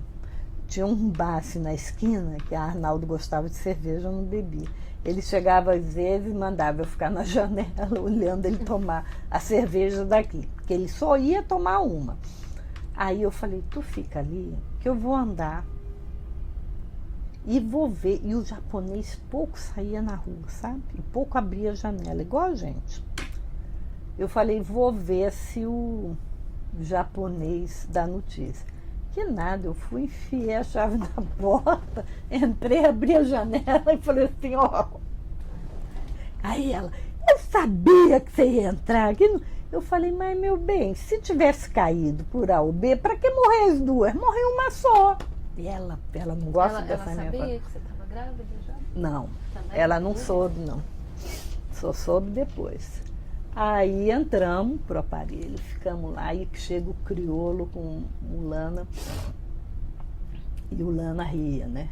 Tinha um bar assim na esquina, que a Arnaldo gostava de cerveja, eu não bebia. Ele chegava às vezes e mandava eu ficar na janela olhando ele tomar a cerveja daqui, porque ele só ia tomar uma. Aí eu falei, tu fica ali, que eu vou andar e vou ver. E o japonês pouco saía na rua, sabe? E pouco abria a janela, igual a gente. Eu falei, vou ver se o japonês dá notícia. Que nada, eu fui, enfiei a chave na porta, entrei, abri a janela e falei assim, Aí ela, eu sabia que você ia entrar aqui. Eu falei, mas meu bem, se tivesse caído por A ou B, para que morrer as duas? Morreu uma só. E ela não gosta dessa minha... Ela sabia que você estava grávida já? Não, também? Ela não soube, não. Só soube depois. Aí entramos pro aparelho, ficamos lá, e chega o crioulo com o Lana, e o Lana ria, né?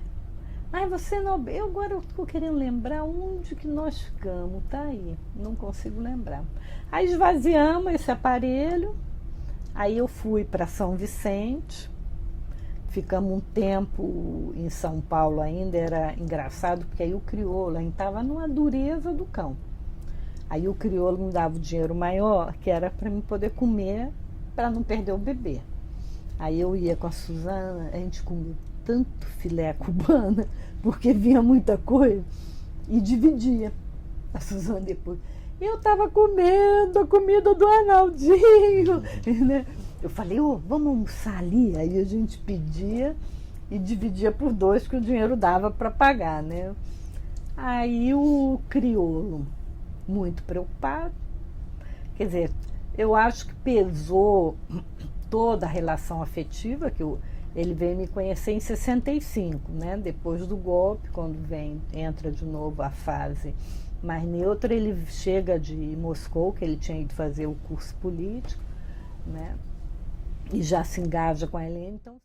Mas você não... agora eu estou querendo lembrar onde que nós ficamos, tá aí, não consigo lembrar. Aí esvaziamos esse aparelho, aí eu fui para São Vicente, ficamos um tempo em São Paulo ainda, era engraçado, porque aí o crioulo ainda estava numa dureza do cão. Aí o crioulo me dava o dinheiro maior, que era para mim poder comer, para não perder o bebê. Aí eu ia com a Suzana, a gente comia tanto filé cubana, porque vinha muita coisa, e dividia. A Suzana depois. Eu estava comendo a comida do Arnaldinho, né? Eu falei, vamos almoçar ali? Aí a gente pedia e dividia por 2, que o dinheiro dava para pagar, né? Aí o crioulo, muito preocupado, quer dizer, eu acho que pesou toda a relação afetiva, que ele veio me conhecer em 65, né? Depois do golpe, quando entra de novo a fase mais neutra, ele chega de Moscou, que ele tinha ido fazer o curso político, né? E já se engaja com a Helene, então